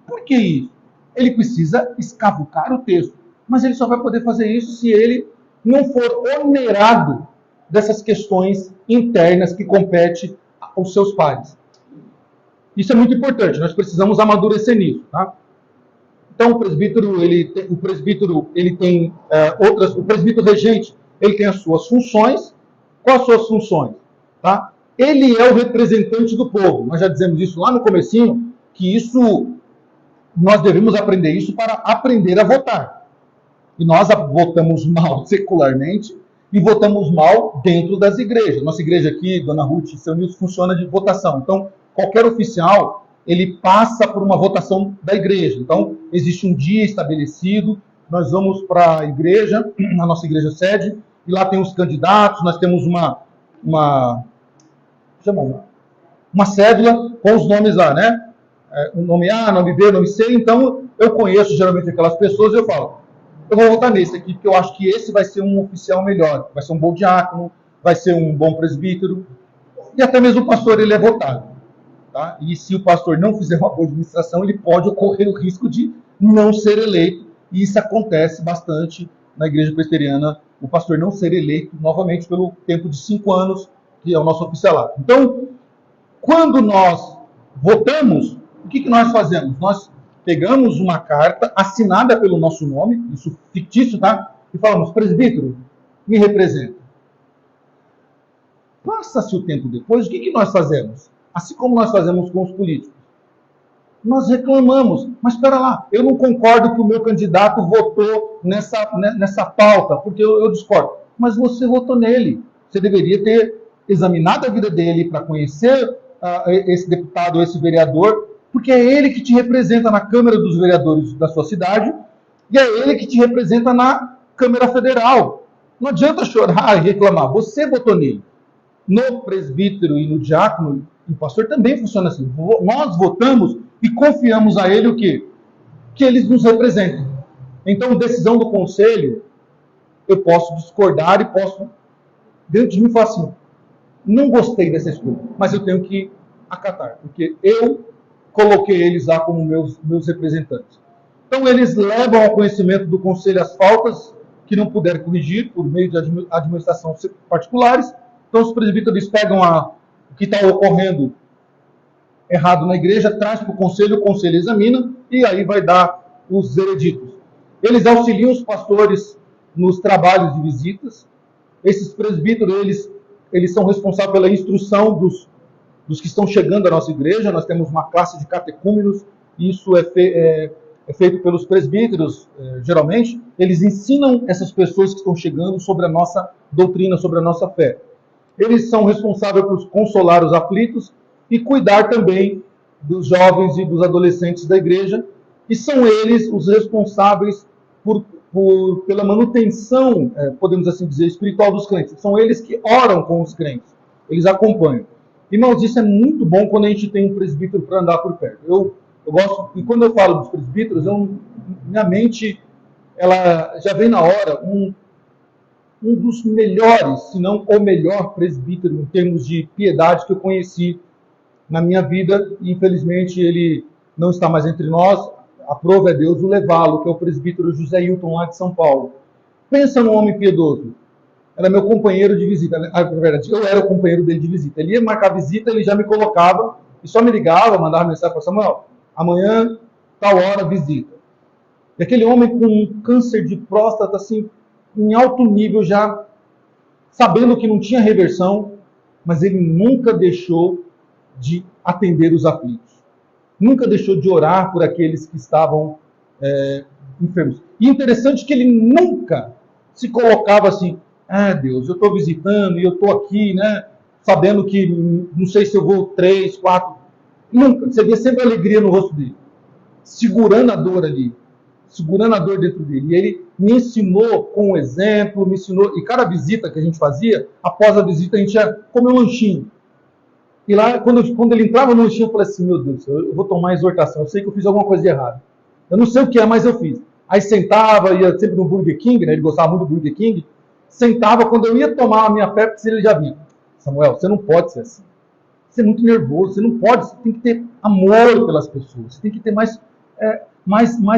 Por que isso? Ele precisa escavucar o texto, mas ele só vai poder fazer isso se ele não for onerado dessas questões internas que compete aos seus pares. Isso é muito importante, nós precisamos amadurecer nisso, tá? Então o presbítero regente, ele tem as suas funções. Quais as suas funções? Tá? Ele é o representante do povo. Nós já dizemos isso lá no comecinho, que nós devemos aprender isso para aprender a votar. E nós votamos mal secularmente e votamos mal dentro das igrejas. Nossa igreja aqui, Dona Ruth e seu Nilson, funciona de votação. Então, qualquer oficial, ele passa por uma votação da igreja. Então, existe um dia estabelecido, nós vamos para a igreja, a nossa igreja sede, e lá tem os candidatos, nós temos uma cédula com os nomes lá, né? O nome A, nome B, nome C. Então, eu conheço geralmente aquelas pessoas e eu falo, eu vou votar nesse aqui, porque eu acho que esse vai ser um oficial melhor, vai ser um bom diácono, vai ser um bom presbítero, e até mesmo o pastor, ele é votado. Tá? E se o pastor não fizer uma boa administração, ele pode ocorrer o risco de não ser eleito, e isso acontece bastante na igreja presbiteriana, o pastor não ser eleito novamente pelo tempo de 5 anos, que é o nosso oficialato. Então, quando nós votamos, o que nós fazemos? Nós pegamos uma carta assinada pelo nosso nome, isso fictício, tá? E falamos, presbítero, me representa. Passa-se o tempo depois, o que nós fazemos? Assim como nós fazemos com os políticos. Nós reclamamos, mas espera lá, eu não concordo que o meu candidato votou nessa pauta, porque eu discordo. Mas você votou nele. Você deveria ter examinado a vida dele para conhecer esse deputado, esse vereador, porque é ele que te representa na Câmara dos Vereadores da sua cidade e é ele que te representa na Câmara Federal. Não adianta chorar e reclamar, você votou nele. No presbítero e no diácono e pastor também funciona assim. Nós votamos e confiamos a ele o quê? Que eles nos representem. Então, decisão do conselho, eu posso discordar e posso, dentro de mim, falar assim, não gostei dessa escolha, mas eu tenho que acatar, porque eu coloquei eles lá como meus representantes. Então, eles levam ao conhecimento do conselho as faltas que não puderam corrigir por meio de administração particulares. Então, os presbíteros pegam o que está ocorrendo errado na igreja, traz para o conselho examina e aí vai dar os vereditos. Eles auxiliam os pastores nos trabalhos de visitas. Esses presbíteros, eles são responsáveis pela instrução dos que estão chegando à nossa igreja. Nós temos uma classe de catecúmenos, isso é feito pelos presbíteros, geralmente. Eles ensinam essas pessoas que estão chegando sobre a nossa doutrina, sobre a nossa fé. Eles são responsáveis por consolar os aflitos e cuidar também dos jovens e dos adolescentes da igreja, e são eles os responsáveis pela manutenção, podemos assim dizer, espiritual dos crentes. São eles que oram com os crentes, eles acompanham. Irmãos, isso é muito bom quando a gente tem um presbítero para andar por perto. Eu gosto, e quando eu falo dos presbíteros, minha mente, ela já vem na hora, um dos melhores, se não o melhor presbítero em termos de piedade que eu conheci na minha vida, e infelizmente ele não está mais entre nós, aprove a Deus o levá-lo, que é o presbítero José Hilton, lá de São Paulo. Pensa num homem piedoso. Era meu companheiro de visita. Na verdade, eu era o companheiro dele de visita. Ele ia marcar visita, ele já me colocava, e só me ligava, mandava mensagem para Samuel, amanhã, tal hora, visita. E aquele homem com um câncer de próstata, assim, em alto nível já, sabendo que não tinha reversão, mas ele nunca deixou de atender os aflitos. Nunca deixou de orar por aqueles que estavam enfermos. E interessante que ele nunca se colocava assim, Deus, eu estou visitando e eu estou aqui, né, sabendo que não sei se eu vou 3, 4. Nunca. Você vê sempre alegria no rosto dele, segurando a dor ali, segurando a dor dentro dele. E ele me ensinou com um exemplo, me ensinou, e cada visita que a gente fazia, após a visita a gente ia comer um lanchinho. E lá, quando ele entrava no lanchinho, eu falei assim, meu Deus, eu vou tomar exortação, eu sei que eu fiz alguma coisa de errado. Eu não sei o que é, mas eu fiz. Aí sentava, ia sempre no Burger King, né? Ele gostava muito do Burger King. Sentava, quando eu ia tomar a minha Pepsi, ele já vinha. Samuel, você não pode ser assim. Você é muito nervoso, você não pode, você tem que ter amor pelas pessoas, você tem que ter mais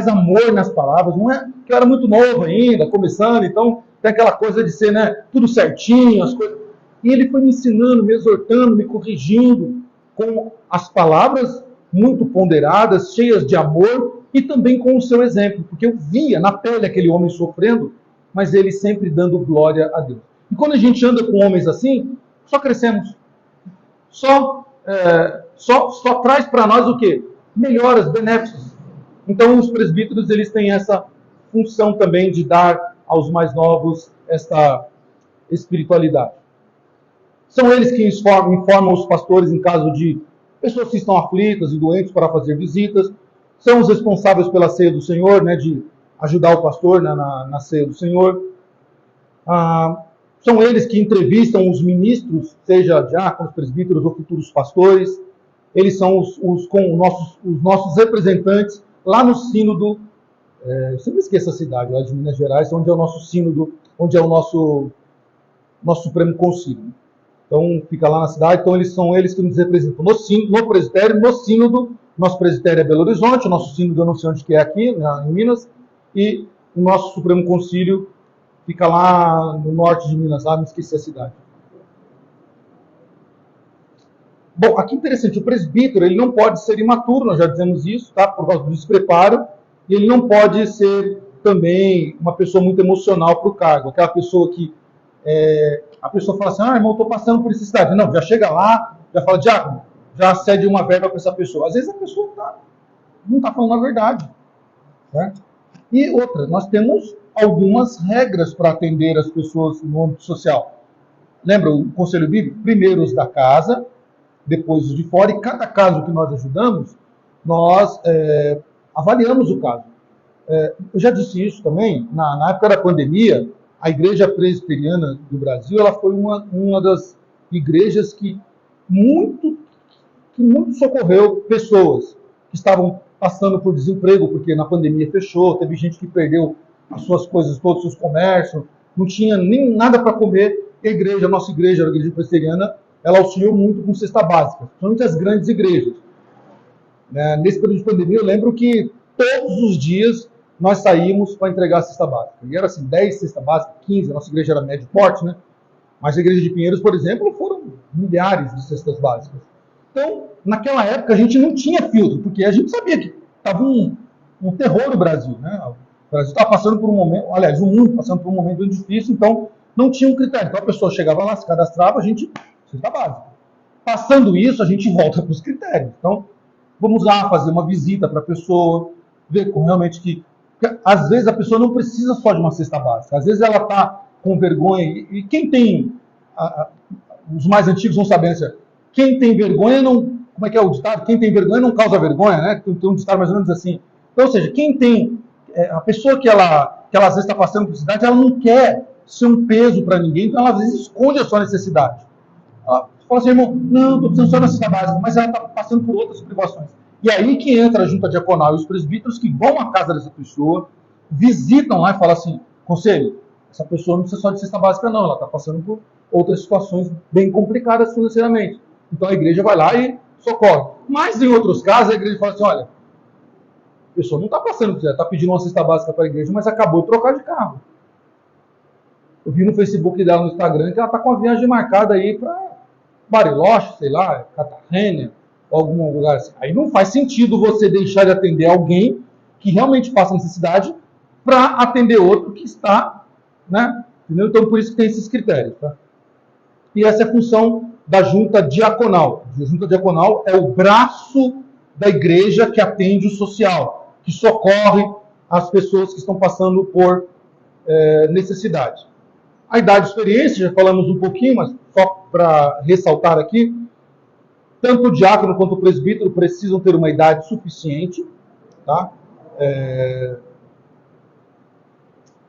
amor nas palavras. Não é que eu era muito novo ainda, começando, então tem aquela coisa de ser, né, tudo certinho, as coisas. E ele foi me ensinando, me exortando, me corrigindo com as palavras muito ponderadas, cheias de amor e também com o seu exemplo, porque eu via na pele aquele homem sofrendo, mas ele sempre dando glória a Deus. E quando a gente anda com homens assim, só crescemos. Só traz para nós o quê? Melhoras, benefícios. Então, os presbíteros eles têm essa função também de dar aos mais novos esta espiritualidade. São eles que informam os pastores em caso de pessoas que estão aflitas e doentes para fazer visitas. São os responsáveis pela ceia do Senhor, né, de ajudar o pastor, né, na ceia do Senhor. São eles que entrevistam os ministros, seja diáconos, presbíteros ou futuros pastores. Eles são os nossos representantes lá no sínodo. Eu sempre esqueço a cidade, lá de Minas Gerais, onde é o nosso sínodo, onde é o nosso Supremo Concílio. Então, fica lá na cidade. Então, são eles que nos representam no presbitério, no sínodo. Nosso presbitério é Belo Horizonte, o nosso sínodo eu não sei onde que é aqui, em Minas. E o nosso Supremo Concílio fica lá no norte de Minas, me esqueci a cidade. Bom, aqui interessante, o presbítero ele não pode ser imaturo, nós já dizemos isso, tá? Por causa do despreparo, e ele não pode ser também uma pessoa muito emocional para o cargo, aquela pessoa que a pessoa fala assim, irmão, estou passando por necessidade. Não, já chega lá, já fala, diácono, já cede uma verba para essa pessoa. Às vezes a pessoa não está falando a verdade. Né? E outra, nós temos algumas regras para atender as pessoas no âmbito social. Lembra o conselho bíblico? Primeiro os da casa, depois os de fora, e cada caso que nós ajudamos, nós avaliamos o caso. Eu já disse isso também, na época da pandemia, a Igreja Presbiteriana do Brasil ela foi uma das igrejas que muito socorreu pessoas que estavam passando por desemprego, porque na pandemia fechou, teve gente que perdeu as suas coisas, todos os seus comércios, não tinha nem nada para comer. A nossa igreja, a Igreja Presbiteriana, ela auxiliou muito com cesta básica, principalmente as grandes igrejas. Nesse período de pandemia, eu lembro que todos os dias nós saímos para entregar a cesta básica. E era assim, 10 cestas básicas, 15, a nossa igreja era médio porte, né? Mas a igreja de Pinheiros, por exemplo, foram milhares de cestas básicas. Então, naquela época, a gente não tinha filtro, porque a gente sabia que estava um terror no Brasil, né? O Brasil estava passando por um momento, aliás, o mundo passando por um momento muito difícil, então não tinha um critério. Então a pessoa chegava lá, se cadastrava, a gente, cesta básica. Passando isso, a gente volta para os critérios. Então, vamos lá fazer uma visita para a pessoa, ver como realmente que às vezes a pessoa não precisa só de uma cesta básica, às vezes ela está com vergonha, e quem tem, os mais antigos vão saber, quem tem vergonha não, como é que é o ditado? Quem tem vergonha não causa vergonha, né? Tem um ditado mais ou menos assim. Então, ou seja, quem tem, a pessoa que ela às vezes está passando por necessidade, ela não quer ser um peso para ninguém, então ela às vezes esconde a sua necessidade. Ela fala assim, irmão, não, estou precisando só da cesta básica, mas ela está passando por outras privações. E aí que entra a junta diaconal e os presbíteros que vão à casa dessa pessoa, visitam lá e falam assim, conselho, essa pessoa não precisa só de cesta básica não, ela está passando por outras situações bem complicadas financeiramente. Então a igreja vai lá e socorre. Mas em outros casos a igreja fala assim, olha, a pessoa não está passando, está pedindo uma cesta básica para a igreja, mas acabou de trocar de carro. Eu vi no Facebook dela, no Instagram, que ela está com a viagem marcada aí para Bariloche, sei lá, Cartagena, algum lugar assim. Aí não faz sentido você deixar de atender alguém que realmente passa necessidade para atender outro que está, né? Entendeu? Então, por isso que tem esses critérios, tá? E essa é a função da junta diaconal. A junta diaconal é o braço da igreja que atende o social, que socorre as pessoas que estão passando por necessidade. A idade de experiência, já falamos um pouquinho, mas só para ressaltar aqui, tanto o diácono quanto o presbítero precisam ter uma idade suficiente. Tá?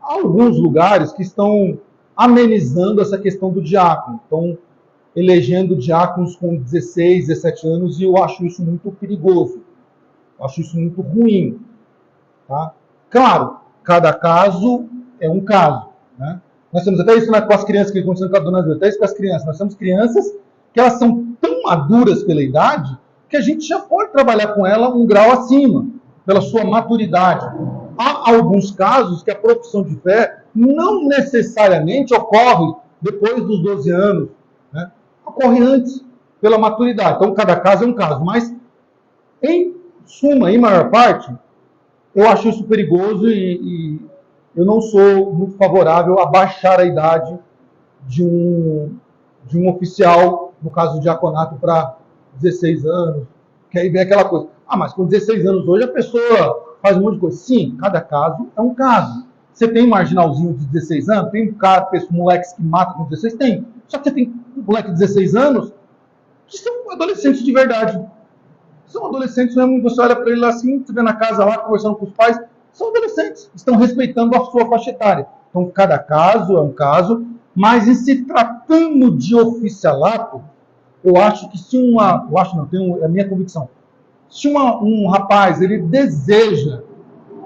Há alguns lugares que estão amenizando essa questão do diácono. Estão elegendo diáconos com 16, 17 anos e eu acho isso muito perigoso. Eu acho isso muito ruim. Tá? Claro, cada caso é um caso. Né? Nós temos até isso com as crianças, que acontecendo com a dona Zé, até isso com as crianças. Nós temos crianças que elas são tão maduras pela idade que a gente já pode trabalhar com ela um grau acima, pela sua maturidade. Há alguns casos que a profissão de fé não necessariamente ocorre depois dos 12 anos. Né? Ocorre antes, pela maturidade. Então, cada caso é um caso. Mas, em suma, em maior parte, eu acho isso perigoso e eu não sou muito favorável a baixar a idade de um oficial, no caso do diaconato, para 16 anos, que aí vem aquela coisa. Ah, mas com 16 anos hoje a pessoa faz um monte de coisa. Sim, cada caso é um caso. Você tem um marginalzinho de 16 anos, tem um cara, moleques que mata com 16, tem. Só que você tem um moleque de 16 anos que são adolescentes de verdade. São adolescentes mesmo, você olha para ele assim, você vê na casa lá, conversando com os pais, são adolescentes, estão respeitando a sua faixa etária. Então, cada caso é um caso, mas em se tratando de oficialato, eu acho que se é a minha convicção, se um rapaz, ele deseja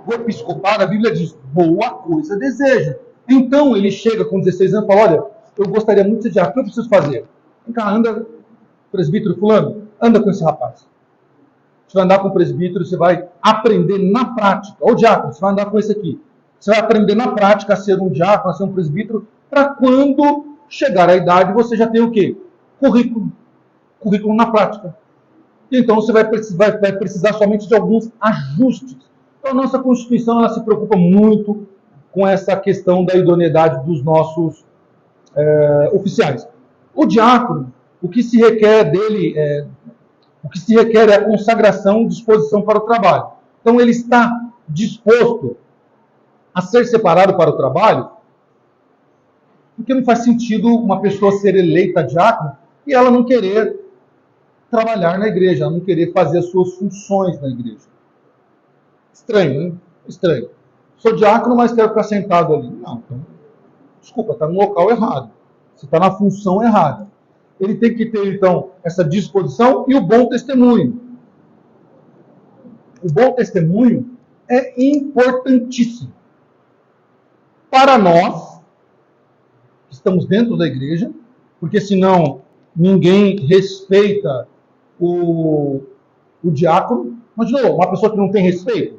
o episcopado, a Bíblia diz, boa coisa deseja. Então, ele chega com 16 anos e fala, olha, eu gostaria muito de ser diácono, o que eu preciso fazer? Vem cá, anda, presbítero fulano, anda com esse rapaz. Você vai andar com o presbítero, você vai aprender na prática. Ou diácono, você vai andar com esse aqui. Você vai aprender na prática a ser um diácono, a ser um presbítero, para quando chegar a idade, você já tem o quê? Currículo. Currículo na prática. Então, você vai precisar somente de alguns ajustes. Então, a nossa Constituição, ela se preocupa muito com essa questão da idoneidade dos nossos oficiais. O diácono, o que se requer dele é a consagração e disposição para o trabalho. Então, ele está disposto a ser separado para o trabalho, porque não faz sentido uma pessoa ser eleita diácono e ela não querer trabalhar na igreja, ela não querer fazer as suas funções na igreja. Estranho, né? Estranho. Sou diácono, mas quero ficar sentado ali. Não, então, desculpa, está no local errado. Você está na função errada. Ele tem que ter, então, essa disposição e o bom testemunho. O bom testemunho é importantíssimo. Para nós, que estamos dentro da igreja, porque senão ninguém respeita o diácono. Imagina, uma pessoa que não tem respeito.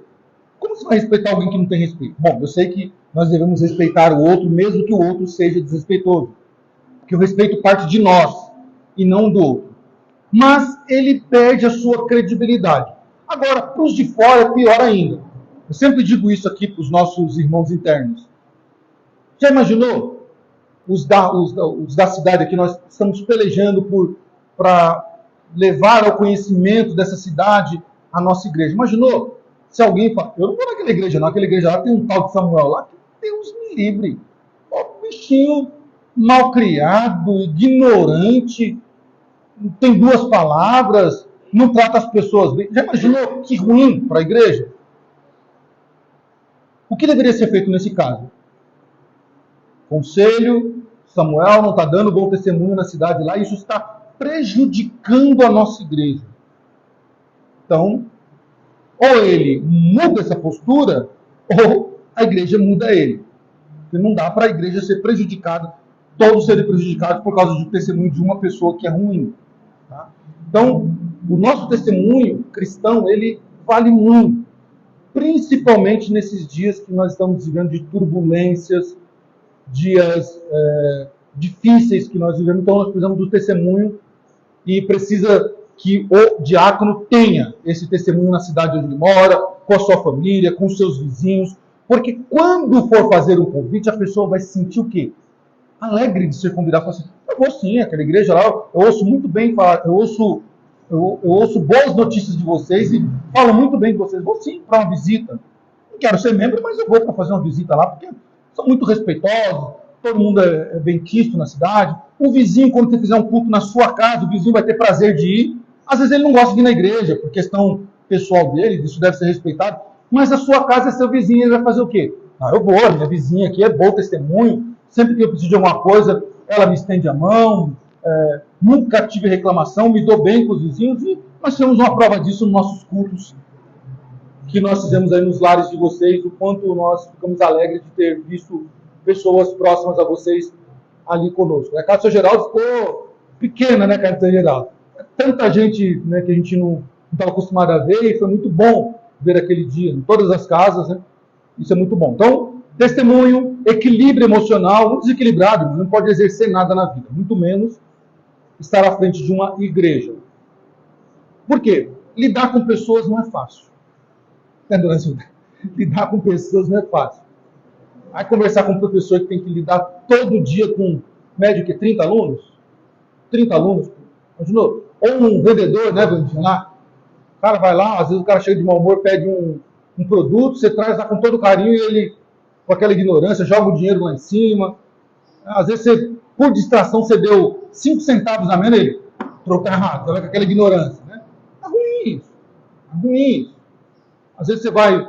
Como você vai respeitar alguém que não tem respeito? Bom, eu sei que nós devemos respeitar o outro, mesmo que o outro seja desrespeitoso. Porque o respeito parte de nós e não do outro. Mas ele perde a sua credibilidade. Agora, para os de fora é pior ainda. Eu sempre digo isso aqui para os nossos irmãos internos. Já imaginou? Os da cidade aqui, nós estamos pelejando para levar ao conhecimento dessa cidade a nossa igreja. Imaginou? Se alguém fala, eu não vou naquela igreja não, aquela igreja lá tem um tal de Samuel lá, que Deus me livre. Ó, bichinho malcriado, ignorante, tem duas palavras, não trata as pessoas bem. Já imaginou que ruim para a igreja? O que deveria ser feito nesse caso? Conselho, Samuel não está dando bom testemunho na cidade lá, isso está prejudicando a nossa igreja. Então, ou ele muda essa postura, ou a igreja muda ele. Porque não dá para a igreja ser prejudicada, todos serem prejudicados por causa do testemunho de uma pessoa que é ruim. Tá? Então, o nosso testemunho cristão, ele vale muito. Principalmente nesses dias que nós estamos vivendo de turbulências, dias difíceis que nós vivemos. Então, nós precisamos do testemunho e precisa que o diácono tenha esse testemunho na cidade onde ele mora, com a sua família, com os seus vizinhos, porque quando for fazer um convite, a pessoa vai se sentir o quê? Alegre de ser convidado. Fala assim, eu vou sim, aquela igreja lá, eu ouço muito bem falar, eu ouço boas notícias de vocês e falo muito bem de vocês. Vou sim para uma visita. Não quero ser membro, mas eu vou para fazer uma visita lá, porque são muito respeitosos, todo mundo é bem quisto na cidade. O vizinho, quando você fizer um culto na sua casa, o vizinho vai ter prazer de ir. Às vezes ele não gosta de ir na igreja, por questão pessoal dele, isso deve ser respeitado. Mas a sua casa é seu vizinho, ele vai fazer o quê? Ah, eu vou, minha vizinha aqui é bom testemunho, sempre que eu preciso de alguma coisa, ela me estende a mão, nunca tive reclamação, me dou bem com os vizinhos, e nós temos uma prova disso nos nossos cultos. que nós fizemos aí nos lares de vocês, o quanto nós ficamos alegres de ter visto pessoas próximas a vocês ali conosco. A Casa São Geraldo ficou pequena, né, Casa São Geraldo? Tanta gente, né, que a gente não estava acostumado a ver, e foi muito bom ver aquele dia em todas as casas, né? Isso é muito bom. Então, testemunho, equilíbrio emocional, um desequilibrado não pode exercer nada na vida, muito menos estar à frente de uma igreja. Por quê? Lidar com pessoas não é fácil. Lidar com pessoas não é fácil. Aí conversar com um professor que tem que lidar todo dia com, médio que 30 alunos? 30 alunos, imaginou? Ou um vendedor, né, vamos falar. O cara vai lá, às vezes o cara chega de mau humor, pede um produto, você traz lá com todo carinho e ele, com aquela ignorância, joga o dinheiro lá em cima. Às vezes, você, por distração, você deu 5 centavos a menos, ele trocou errado, com aquela ignorância. Né? É ruim isso. É ruim isso. Às vezes você vai,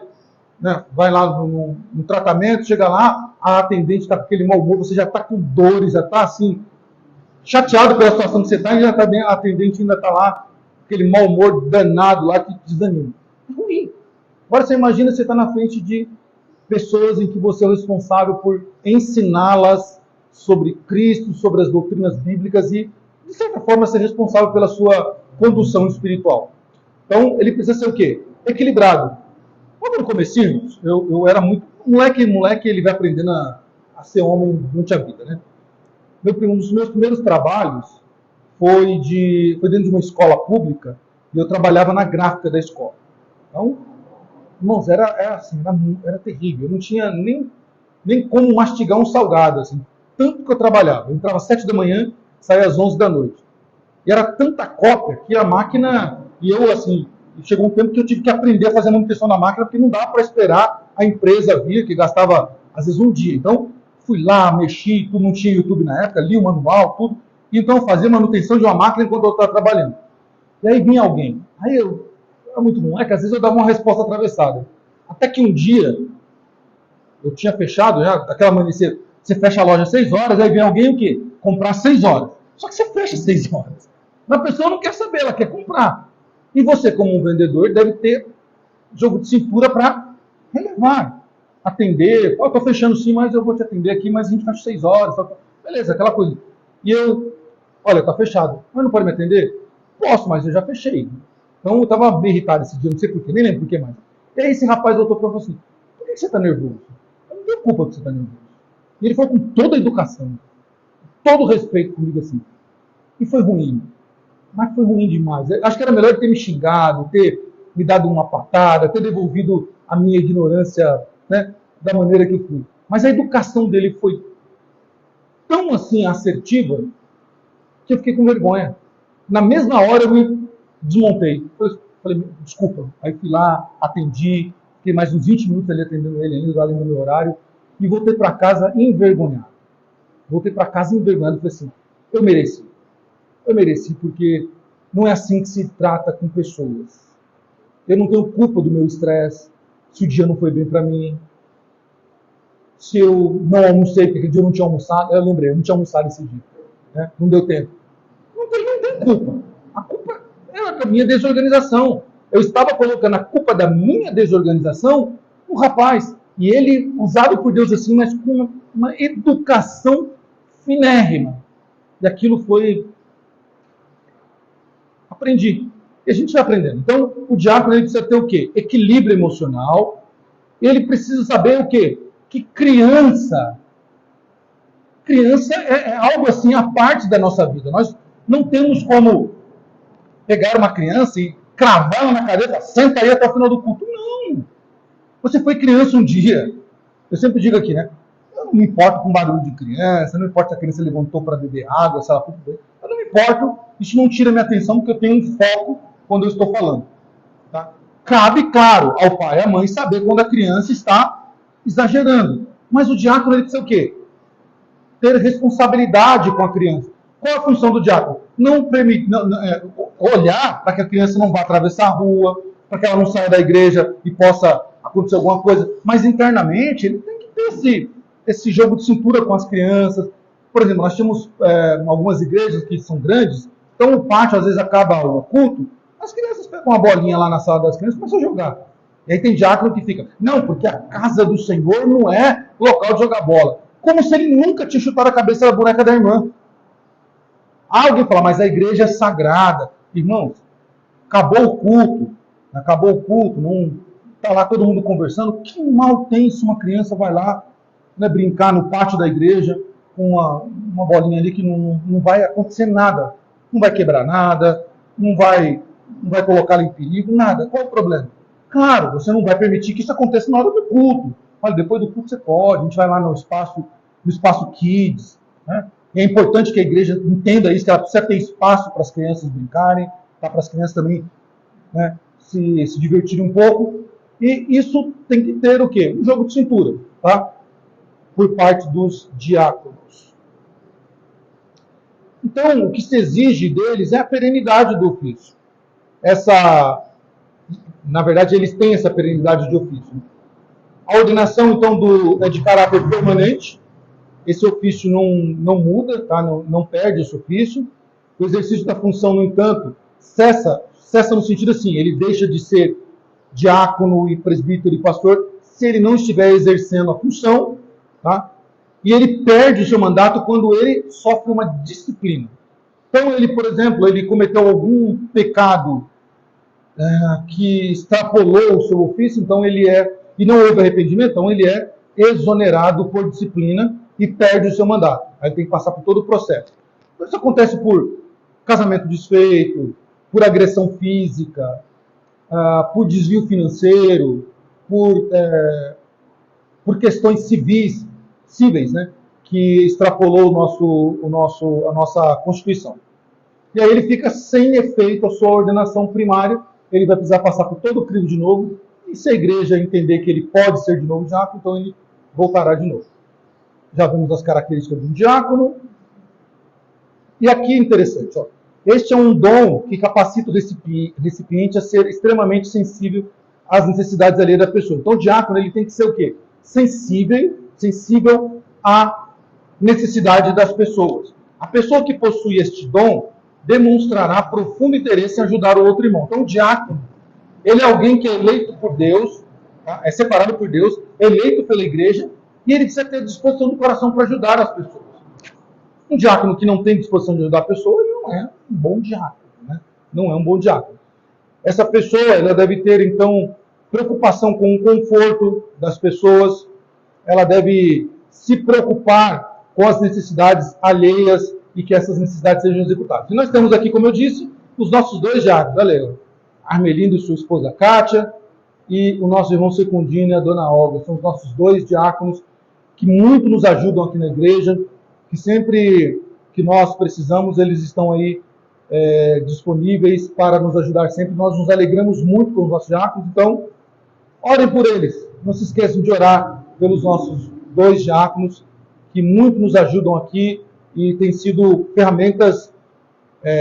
né, vai lá no tratamento, chega lá, a atendente está com aquele mau humor, você já está com dores, já está assim, chateado pela situação que você está, e já tá bem, a atendente ainda está lá, aquele mau humor danado lá que te desanima. É ruim. Agora você imagina você está na frente de pessoas em que você é o responsável por ensiná-las sobre Cristo, sobre as doutrinas bíblicas e, de certa forma, ser responsável pela sua condução espiritual. Então, ele precisa ser o quê? Equilibrado. Quando no comecinho, eu era muito... Moleque, ele vai aprendendo a ser homem durante a vida, né? Um dos meus primeiros trabalhos foi dentro de uma escola pública e eu trabalhava na gráfica da escola. Então, irmãos, era terrível. Eu não tinha nem como mastigar um salgado, assim, tanto que eu trabalhava. Eu entrava às 7 da manhã, saía às 11 da noite. E era tanta cópia que a máquina... E eu, assim, chegou um tempo que eu tive que aprender a fazer manutenção na máquina, porque não dava para esperar a empresa vir, que gastava, às vezes, um dia. Então, fui lá, mexi, tudo, não tinha YouTube na época, li o manual, tudo. Então, eu fazia manutenção de uma máquina enquanto eu estava trabalhando. E aí vinha alguém. Aí eu... Era muito bom, é que às vezes eu dava uma resposta atravessada. Até que um dia, eu tinha fechado, já, aquela mania, você fecha a loja às 6 horas, aí vem alguém o quê? Comprar às 6 horas. Só que você fecha às 6 horas. Mas a pessoa não quer saber, ela quer comprar. E você, como um vendedor, deve ter jogo de cintura para relevar, atender. Eu estou fechando sim, mas eu vou te atender aqui, mas a gente fecha às 6 horas. Beleza, aquela coisa. E eu, olha, está fechado. Mas não pode me atender? Posso, mas eu já fechei. Então eu estava bem irritado esse dia, não sei porquê, nem lembro porquê mais. E aí esse rapaz voltou para mim e falou assim, por que você está nervoso? Eu não tenho culpa que você está nervoso. E ele foi com toda a educação, todo o respeito comigo assim. E foi ruim. Mas foi ruim demais. Eu acho que era melhor ele ter me xingado, ter me dado uma patada, ter devolvido a minha ignorância, né, da maneira que eu fui. Mas a educação dele foi tão assim assertiva que eu fiquei com vergonha. Na mesma hora eu me desmontei. Falei, desculpa. Aí fui lá, atendi, fiquei mais uns 20 minutos ali atendendo ele ainda, além do meu horário, e voltei para casa envergonhado. Voltei para casa envergonhado e falei assim, eu mereci. Eu mereci, porque não é assim que se trata com pessoas. Eu não tenho culpa do meu estresse, se o dia não foi bem para mim, se eu não almocei, porque aquele dia eu não tinha almoçado. Eu lembrei, eu não tinha almoçado esse dia. Né? Não deu tempo. Não tem culpa. A culpa era da minha desorganização. Eu estava colocando a culpa da minha desorganização no rapaz. E ele, usado por Deus assim, mas com uma educação finérrima. E aquilo foi... Aprendi. E a gente vai aprendendo. Então, o diácono ele precisa ter o quê? Equilíbrio emocional. Ele precisa saber o quê? Que criança é algo assim, a parte da nossa vida. Nós não temos como pegar uma criança e cravá-la na cadeira, senta aí até o final do culto. Não! Você foi criança um dia. Eu sempre digo aqui, né? Eu não me importo com barulho de criança, não me importa se a criança levantou para beber água, se ela foi beber. Eu não me importo, isso não tira minha atenção, porque eu tenho um foco quando eu estou falando. Tá? Cabe, claro, ao pai e à mãe saber quando a criança está exagerando. Mas o diácono ele precisa o quê? Ter responsabilidade com a criança. Qual a função do diácono? Não permitir, olhar para que a criança não vá atravessar a rua, para que ela não saia da igreja e possa acontecer alguma coisa. Mas internamente ele tem que ter esse jogo de cintura com as crianças. Por exemplo, nós temos algumas igrejas que são grandes, então o pátio às vezes acaba o culto, as crianças pegam uma bolinha lá na sala das crianças e começam a jogar. E aí tem diácono que fica, não, porque a casa do Senhor não é local de jogar bola. Como se ele nunca tinha chutado a cabeça da boneca da irmã. Alguém fala, mas a igreja é sagrada. Irmãos, acabou o culto, não está lá todo mundo conversando. Que mal tem se uma criança vai lá, né, brincar no pátio da igreja com uma bolinha ali que não vai acontecer nada. Não vai quebrar nada, não vai colocá-la em perigo, nada. Qual é o problema? Claro, você não vai permitir que isso aconteça na hora do culto. Olha, depois do culto você pode, a gente vai lá no espaço Kids, né? E é importante que a igreja entenda isso, que ela precisa ter espaço para as crianças brincarem, tá? Para as crianças também, né, se divertirem um pouco. E isso tem que ter o quê? Um jogo de cintura, tá? Por parte dos diáconos. Então, o que se exige deles é a perenidade do ofício. Na verdade, eles têm essa perenidade de ofício. A ordenação, então, é de caráter permanente. Esse ofício não muda, tá? Não perde esse ofício. O exercício da função, no entanto, cessa no sentido assim, ele deixa de ser diácono e presbítero e pastor se ele não estiver exercendo a função, tá? E ele perde o seu mandato quando ele sofre uma disciplina. Então, ele, por exemplo, ele cometeu algum pecado que extrapolou o seu ofício, então e não houve arrependimento, então ele é exonerado por disciplina e perde o seu mandato. Aí tem que passar por todo o processo. Isso acontece por casamento desfeito, por agressão física, por desvio financeiro, por questões cíveis, né, que extrapolou a nossa Constituição. E aí ele fica sem efeito a sua ordenação primária, ele vai precisar passar por todo o crivo de novo, e se a igreja entender que ele pode ser de novo diácono, então ele voltará de novo. Já vimos as características de um diácono. E aqui é interessante, ó. Este é um dom que capacita o recipiente a ser extremamente sensível às necessidades alheias da pessoa. Então o diácono ele tem que ser o quê? Sensível à necessidade das pessoas. A pessoa que possui este dom demonstrará profundo interesse em ajudar o outro irmão. Então o diácono, ele é alguém que é eleito por Deus, tá? É separado por Deus, eleito pela igreja, e ele precisa ter disposição do coração para ajudar as pessoas. Um diácono que não tem disposição de ajudar a pessoa, ele não é um bom diácono, né? Não é um bom diácono. Essa pessoa, ela deve ter, então, preocupação com o conforto das pessoas, ela deve se preocupar com as necessidades alheias e que essas necessidades sejam executadas. E nós temos aqui, como eu disse, os nossos dois diáconos, galera. Armelindo e sua esposa Kátia, e o nosso irmão Secundino e a dona Olga. São os nossos dois diáconos que muito nos ajudam aqui na igreja, que sempre que nós precisamos, eles estão aí disponíveis para nos ajudar sempre. Nós nos alegramos muito com os nossos diáconos, então orem por eles. Não se esqueçam de orar pelos nossos dois diáconos, que muito nos ajudam aqui e têm sido ferramentas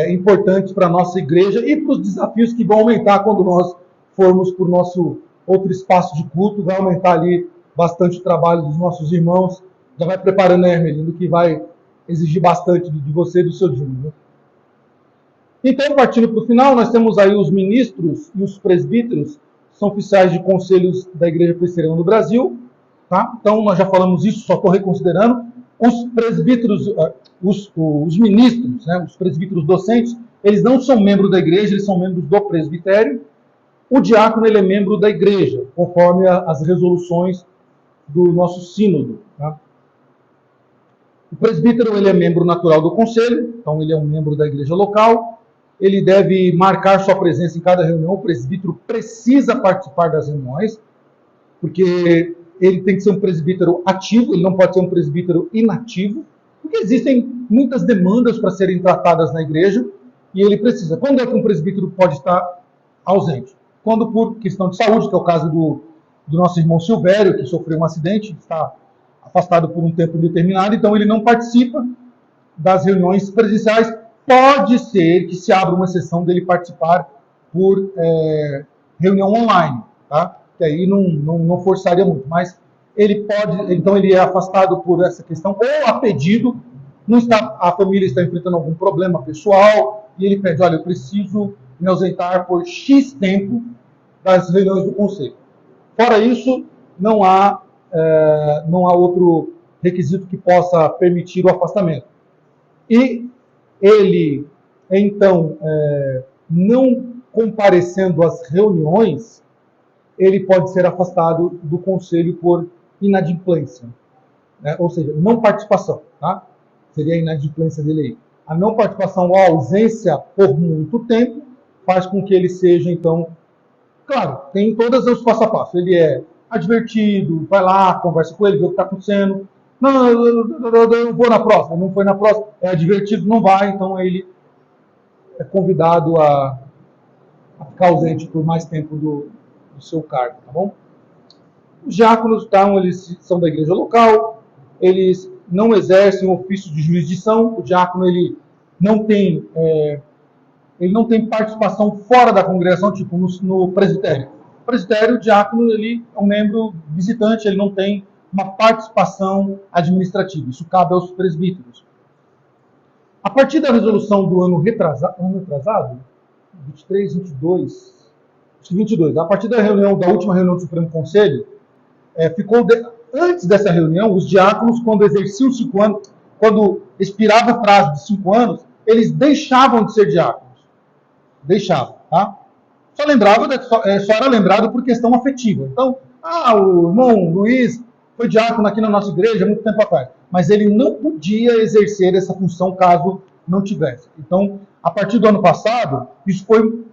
importantes para a nossa igreja e para os desafios que vão aumentar quando nós formos para o nosso outro espaço de culto. Vai aumentar ali bastante o trabalho dos nossos irmãos. Já vai preparando, né, Hermelino, que vai exigir bastante de você e do seu Júnior. Né? Então, partindo para o final, nós temos aí os ministros e os presbíteros, são oficiais de conselhos da Igreja Presbiteriana do Brasil. Tá? Então, nós já falamos isso, só estou reconsiderando. Os presbíteros, os ministros, né, os presbíteros docentes, eles não são membros da igreja, eles são membros do presbitério. O diácono, ele é membro da igreja, conforme as resoluções do nosso sínodo. Tá? O presbítero, ele é membro natural do conselho, então ele é um membro da igreja local. Ele deve marcar sua presença em cada reunião. O presbítero precisa participar das reuniões, porque ele tem que ser um presbítero ativo, ele não pode ser um presbítero inativo, porque existem muitas demandas para serem tratadas na igreja, e ele precisa. Quando é que um presbítero pode estar ausente? Quando por questão de saúde, que é o caso do nosso irmão Silvério, que sofreu um acidente, está afastado por um tempo indeterminado, então ele não participa das reuniões presenciais. Pode ser que se abra uma exceção dele participar por reunião online, tá? Que aí não forçaria muito, mas ele pode, então ele é afastado por essa questão, ou a pedido, a família está enfrentando algum problema pessoal, e ele pede, olha, eu preciso me ausentar por X tempo das reuniões do conselho. Fora isso, não há outro requisito que possa permitir o afastamento. E ele, então, não comparecendo às reuniões, ele pode ser afastado do conselho por inadimplência, né? Ou seja, não participação, tá? Seria a inadimplência dele aí. A não participação ou a ausência por muito tempo faz com que ele seja, então, claro, tem todos os passo a passo. Ele é advertido, vai lá, conversa com ele, vê o que está acontecendo. Não, eu vou na próxima. Não foi na próxima, é advertido, não vai, então ele é convidado a ficar ausente por mais tempo do seu cargo, tá bom? Os diáconos, então, eles são da igreja local, eles não exercem o ofício de jurisdição. O diácono, ele não tem participação fora da congregação, tipo no presbitério. O presbitério, o diácono, ele é um membro visitante, ele não tem uma participação administrativa. Isso cabe aos presbíteros. A partir da resolução do ano retrasado, 23, 22, a partir da última reunião do Supremo Conselho, antes dessa reunião, os diáconos, quando exerciam 5 anos, quando expirava o prazo de 5 anos, eles deixavam de ser diáconos. Deixavam, tá? Só era lembrado por questão afetiva. Então, o irmão Luiz foi diácono aqui na nossa igreja há muito tempo atrás, mas ele não podia exercer essa função caso não tivesse. Então, a partir do ano passado, isso foi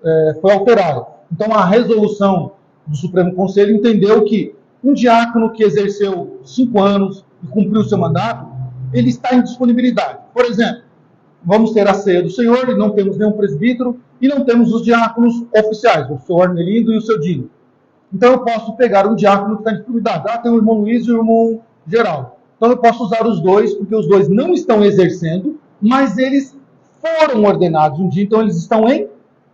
alterado. Então, a resolução do Supremo Conselho entendeu que um diácono que exerceu 5 anos e cumpriu seu mandato, ele está em disponibilidade. Por exemplo, vamos ter a ceia do Senhor e não temos nenhum presbítero e não temos os diáconos oficiais, o seu Arnelindo e o seu Dino. Então eu posso pegar um diácono que está em disponibilidade. Tem o irmão Luiz e o irmão Geraldo. Então eu posso usar os dois, porque os dois não estão exercendo, mas eles foram ordenados um dia, então eles estão em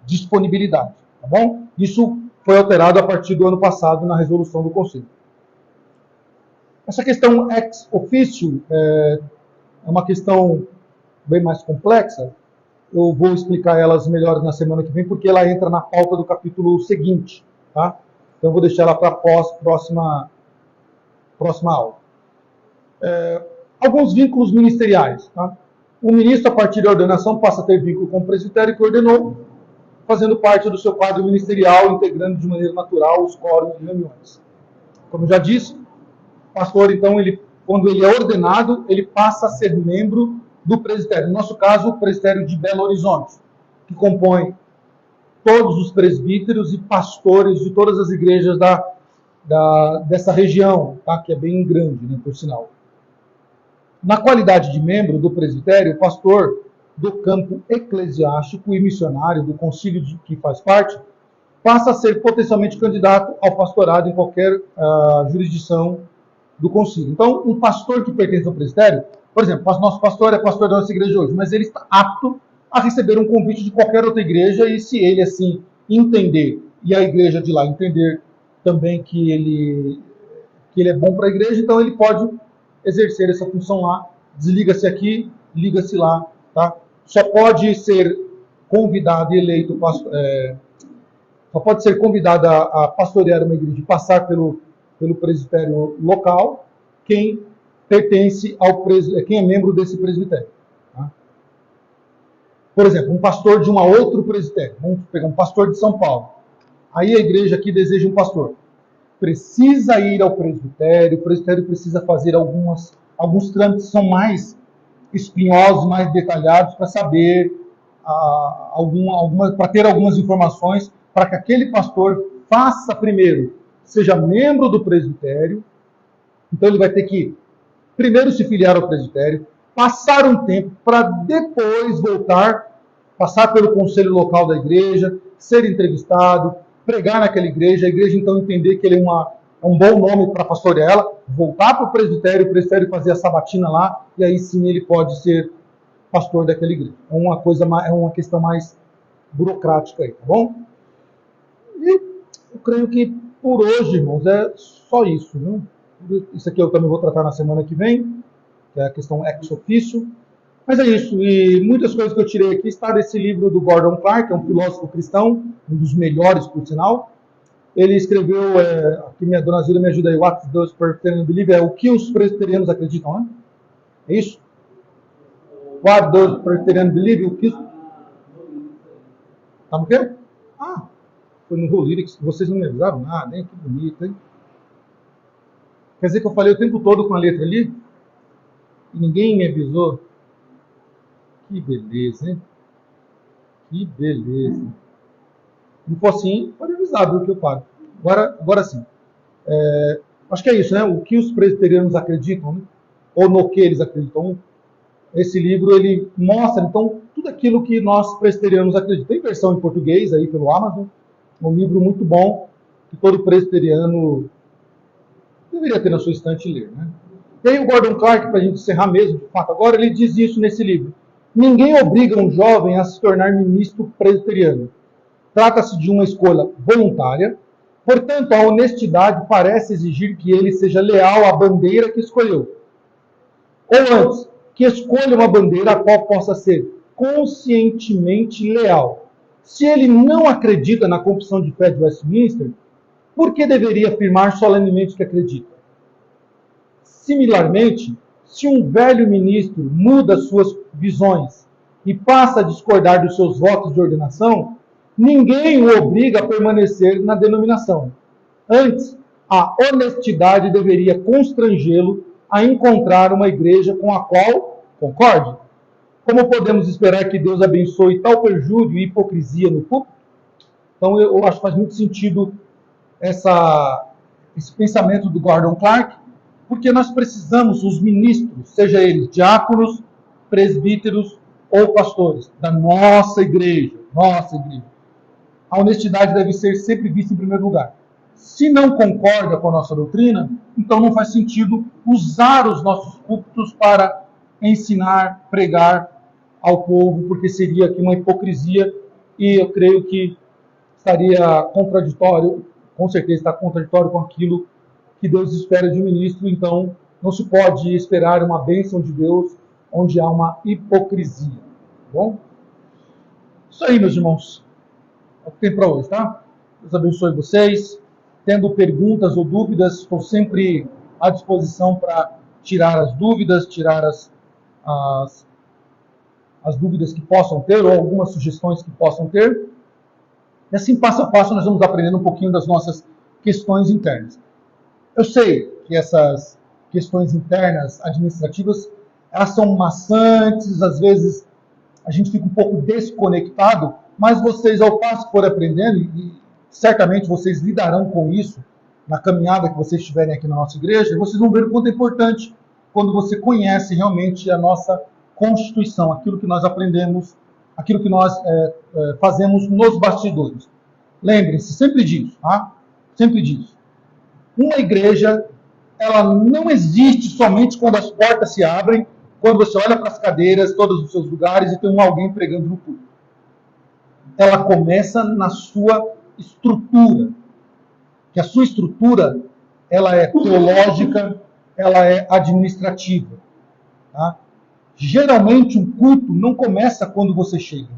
disponibilidade. Tá bom? Isso foi alterado a partir do ano passado na resolução do Conselho. Essa questão ex officio é uma questão bem mais complexa. Eu vou explicar elas melhor na semana que vem, porque ela entra na pauta do capítulo seguinte, tá? Então eu vou deixar ela para a próxima aula. Alguns vínculos ministeriais, tá? O ministro, a partir da ordenação, passa a ter vínculo com o presbitério que ordenou, fazendo parte do seu quadro ministerial, integrando de maneira natural os quóruns e reuniões. Como eu já disse, o pastor, então, quando ele é ordenado, ele passa a ser membro do presbitério. No nosso caso, o presbitério de Belo Horizonte, que compõe todos os presbíteros e pastores de todas as igrejas dessa região, tá? Que é bem grande, né, por sinal. Na qualidade de membro do presbitério, o pastor do campo eclesiástico e missionário do concílio de que faz parte, passa a ser potencialmente candidato ao pastorado em qualquer jurisdição do concílio. Então, um pastor que pertence ao presbitério, por exemplo, nosso pastor é pastor da nossa igreja hoje, mas ele está apto a receber um convite de qualquer outra igreja, e se ele assim entender, e a igreja de lá entender também que ele é bom para a igreja, então ele pode exercer essa função lá. Desliga-se aqui, liga-se lá, tá? Só pode ser convidado e eleito, só pode ser convidado a pastorear uma igreja e passar pelo presbitério local quem pertence quem é membro desse presbitério. Tá? Por exemplo, um pastor de um outro presbitério, vamos pegar um pastor de São Paulo. Aí a igreja aqui deseja um pastor. Precisa ir ao presbitério, o presbitério precisa fazer alguns trâmites que são mais espinhosos, mais detalhados, para saber, para ter algumas informações, para que aquele pastor faça primeiro, seja membro do presbitério. Então ele vai ter que primeiro se filiar ao presbitério, passar um tempo para depois voltar, passar pelo conselho local da igreja, ser entrevistado, pregar naquela igreja, a igreja então entender que ele é um bom nome para pastorear ela, voltar para o presbitério fazer a sabatina lá, e aí sim ele pode ser pastor daquela igreja. É uma questão mais burocrática aí, tá bom? E eu creio que por hoje, irmãos, é só isso, né? Isso aqui eu também vou tratar na semana que vem, que é a questão ex officio. Mas é isso, e muitas coisas que eu tirei aqui está desse livro do Gordon Clark, que é um filósofo cristão, um dos melhores, por sinal. ele escreveu, aqui minha dona Zilda me ajuda aí, What Does Presbyterian Believe? É o que os presbiterianos acreditam, né? É isso? What Does Presbyterian Believe? O que... Tá no quê? Ah, foi no Whole Lyrics, vocês não me avisaram nada, hein? Que bonito, hein? Quer dizer que eu falei o tempo todo com a letra ali? E ninguém me avisou? Que beleza, hein? Que beleza. Se for assim, pode avisar, viu, que eu pago. Agora sim. Acho que é isso, né? O que os presbiterianos acreditam, né? Ou no que eles acreditam. Esse livro, ele mostra, então, tudo aquilo que nós presbiterianos acreditamos. Tem versão em português aí pelo Amazon. Um livro muito bom, que todo presbiteriano deveria ter na sua estante e ler, né? E aí o Gordon Clark, para a gente encerrar mesmo, de fato, agora, ele diz isso nesse livro. Ninguém obriga um jovem a se tornar ministro presbiteriano. Trata-se de uma escolha voluntária, portanto, a honestidade parece exigir que ele seja leal à bandeira que escolheu. Ou antes, que escolha uma bandeira a qual possa ser conscientemente leal. Se ele não acredita na confissão de fé de Westminster, por que deveria afirmar solenemente que acredita? Similarmente, se um velho ministro muda suas visões e passa a discordar dos seus votos de ordenação, ninguém o obriga a permanecer na denominação. Antes, a honestidade deveria constrangê-lo a encontrar uma igreja com a qual concorde. Como podemos esperar que Deus abençoe tal perjúrio e hipocrisia no público? Então, eu acho que faz muito sentido esse pensamento do Gordon Clark, porque nós precisamos, os ministros, seja eles diáconos, presbíteros ou pastores, da nossa igreja. A honestidade deve ser sempre vista em primeiro lugar. Se não concorda com a nossa doutrina, então não faz sentido usar os nossos púlpitos para ensinar, pregar ao povo, porque seria aqui uma hipocrisia e eu creio que estaria contraditório, com certeza está contraditório com aquilo que Deus espera de um ministro, então não se pode esperar uma bênção de Deus onde há uma hipocrisia. Tá bom? Isso aí, meus irmãos. É o que tem para hoje, tá? Deus abençoe vocês. Tendo perguntas ou dúvidas, estou sempre à disposição para tirar as dúvidas, tirar as dúvidas que possam ter ou algumas sugestões que possam ter. E assim, passo a passo, nós vamos aprendendo um pouquinho das nossas questões internas. Eu sei que essas questões internas administrativas, elas são maçantes, às vezes a gente fica um pouco desconectado, mas vocês, ao passo que forem aprendendo, e certamente vocês lidarão com isso na caminhada que vocês tiverem aqui na nossa igreja, vocês vão ver o quanto é importante quando você conhece realmente a nossa Constituição, aquilo que nós aprendemos, aquilo que nós fazemos nos bastidores. Lembrem-se sempre disso, tá? Sempre disso. Uma igreja, ela não existe somente quando as portas se abrem, quando você olha para as cadeiras, todos os seus lugares, e tem alguém pregando no púlpito. Ela começa na sua estrutura. Que a sua estrutura, ela é teológica, ela é administrativa. Tá? Geralmente, um culto não começa quando você chega,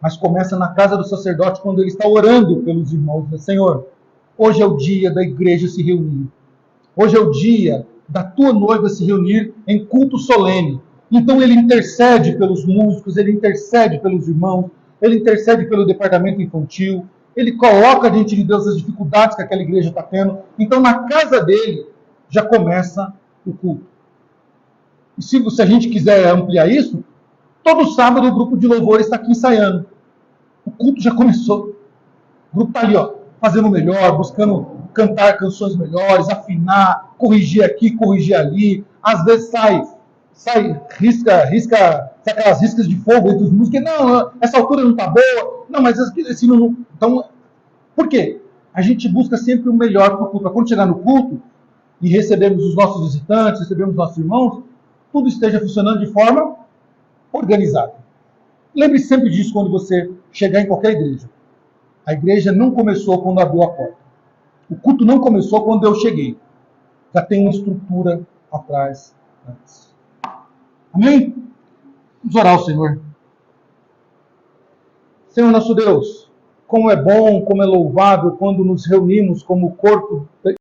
mas começa na casa do sacerdote quando ele está orando pelos irmãos. Senhor, hoje é o dia da igreja se reunir. Hoje é o dia da tua noiva se reunir em culto solene. Então ele intercede pelos músicos, ele intercede pelos irmãos, ele intercede pelo departamento infantil, ele coloca diante de Deus as dificuldades que aquela igreja está tendo. Então na casa dele já começa o culto. E se a gente quiser ampliar isso, todo sábado o grupo de louvor está aqui ensaiando. O culto já começou. O grupo está ali, ó, fazendo melhor, buscando cantar canções melhores, afinar, corrigir aqui, corrigir ali. Às vezes sai risca, sai aquelas riscas de fogo entre os músicos. Não, essa altura não está boa. Não, mas esse não. Então, por quê? A gente busca sempre o melhor para o culto. Quando chegar no culto e recebemos os nossos visitantes, recebemos os nossos irmãos, tudo esteja funcionando de forma organizada. Lembre-se sempre disso quando você chegar em qualquer igreja. A igreja não começou quando abriu a porta. O culto não começou quando eu cheguei. Já tem uma estrutura atrás antes. Amém? Vamos orar ao Senhor. Senhor nosso Deus, como é bom, como é louvável quando nos reunimos como corpo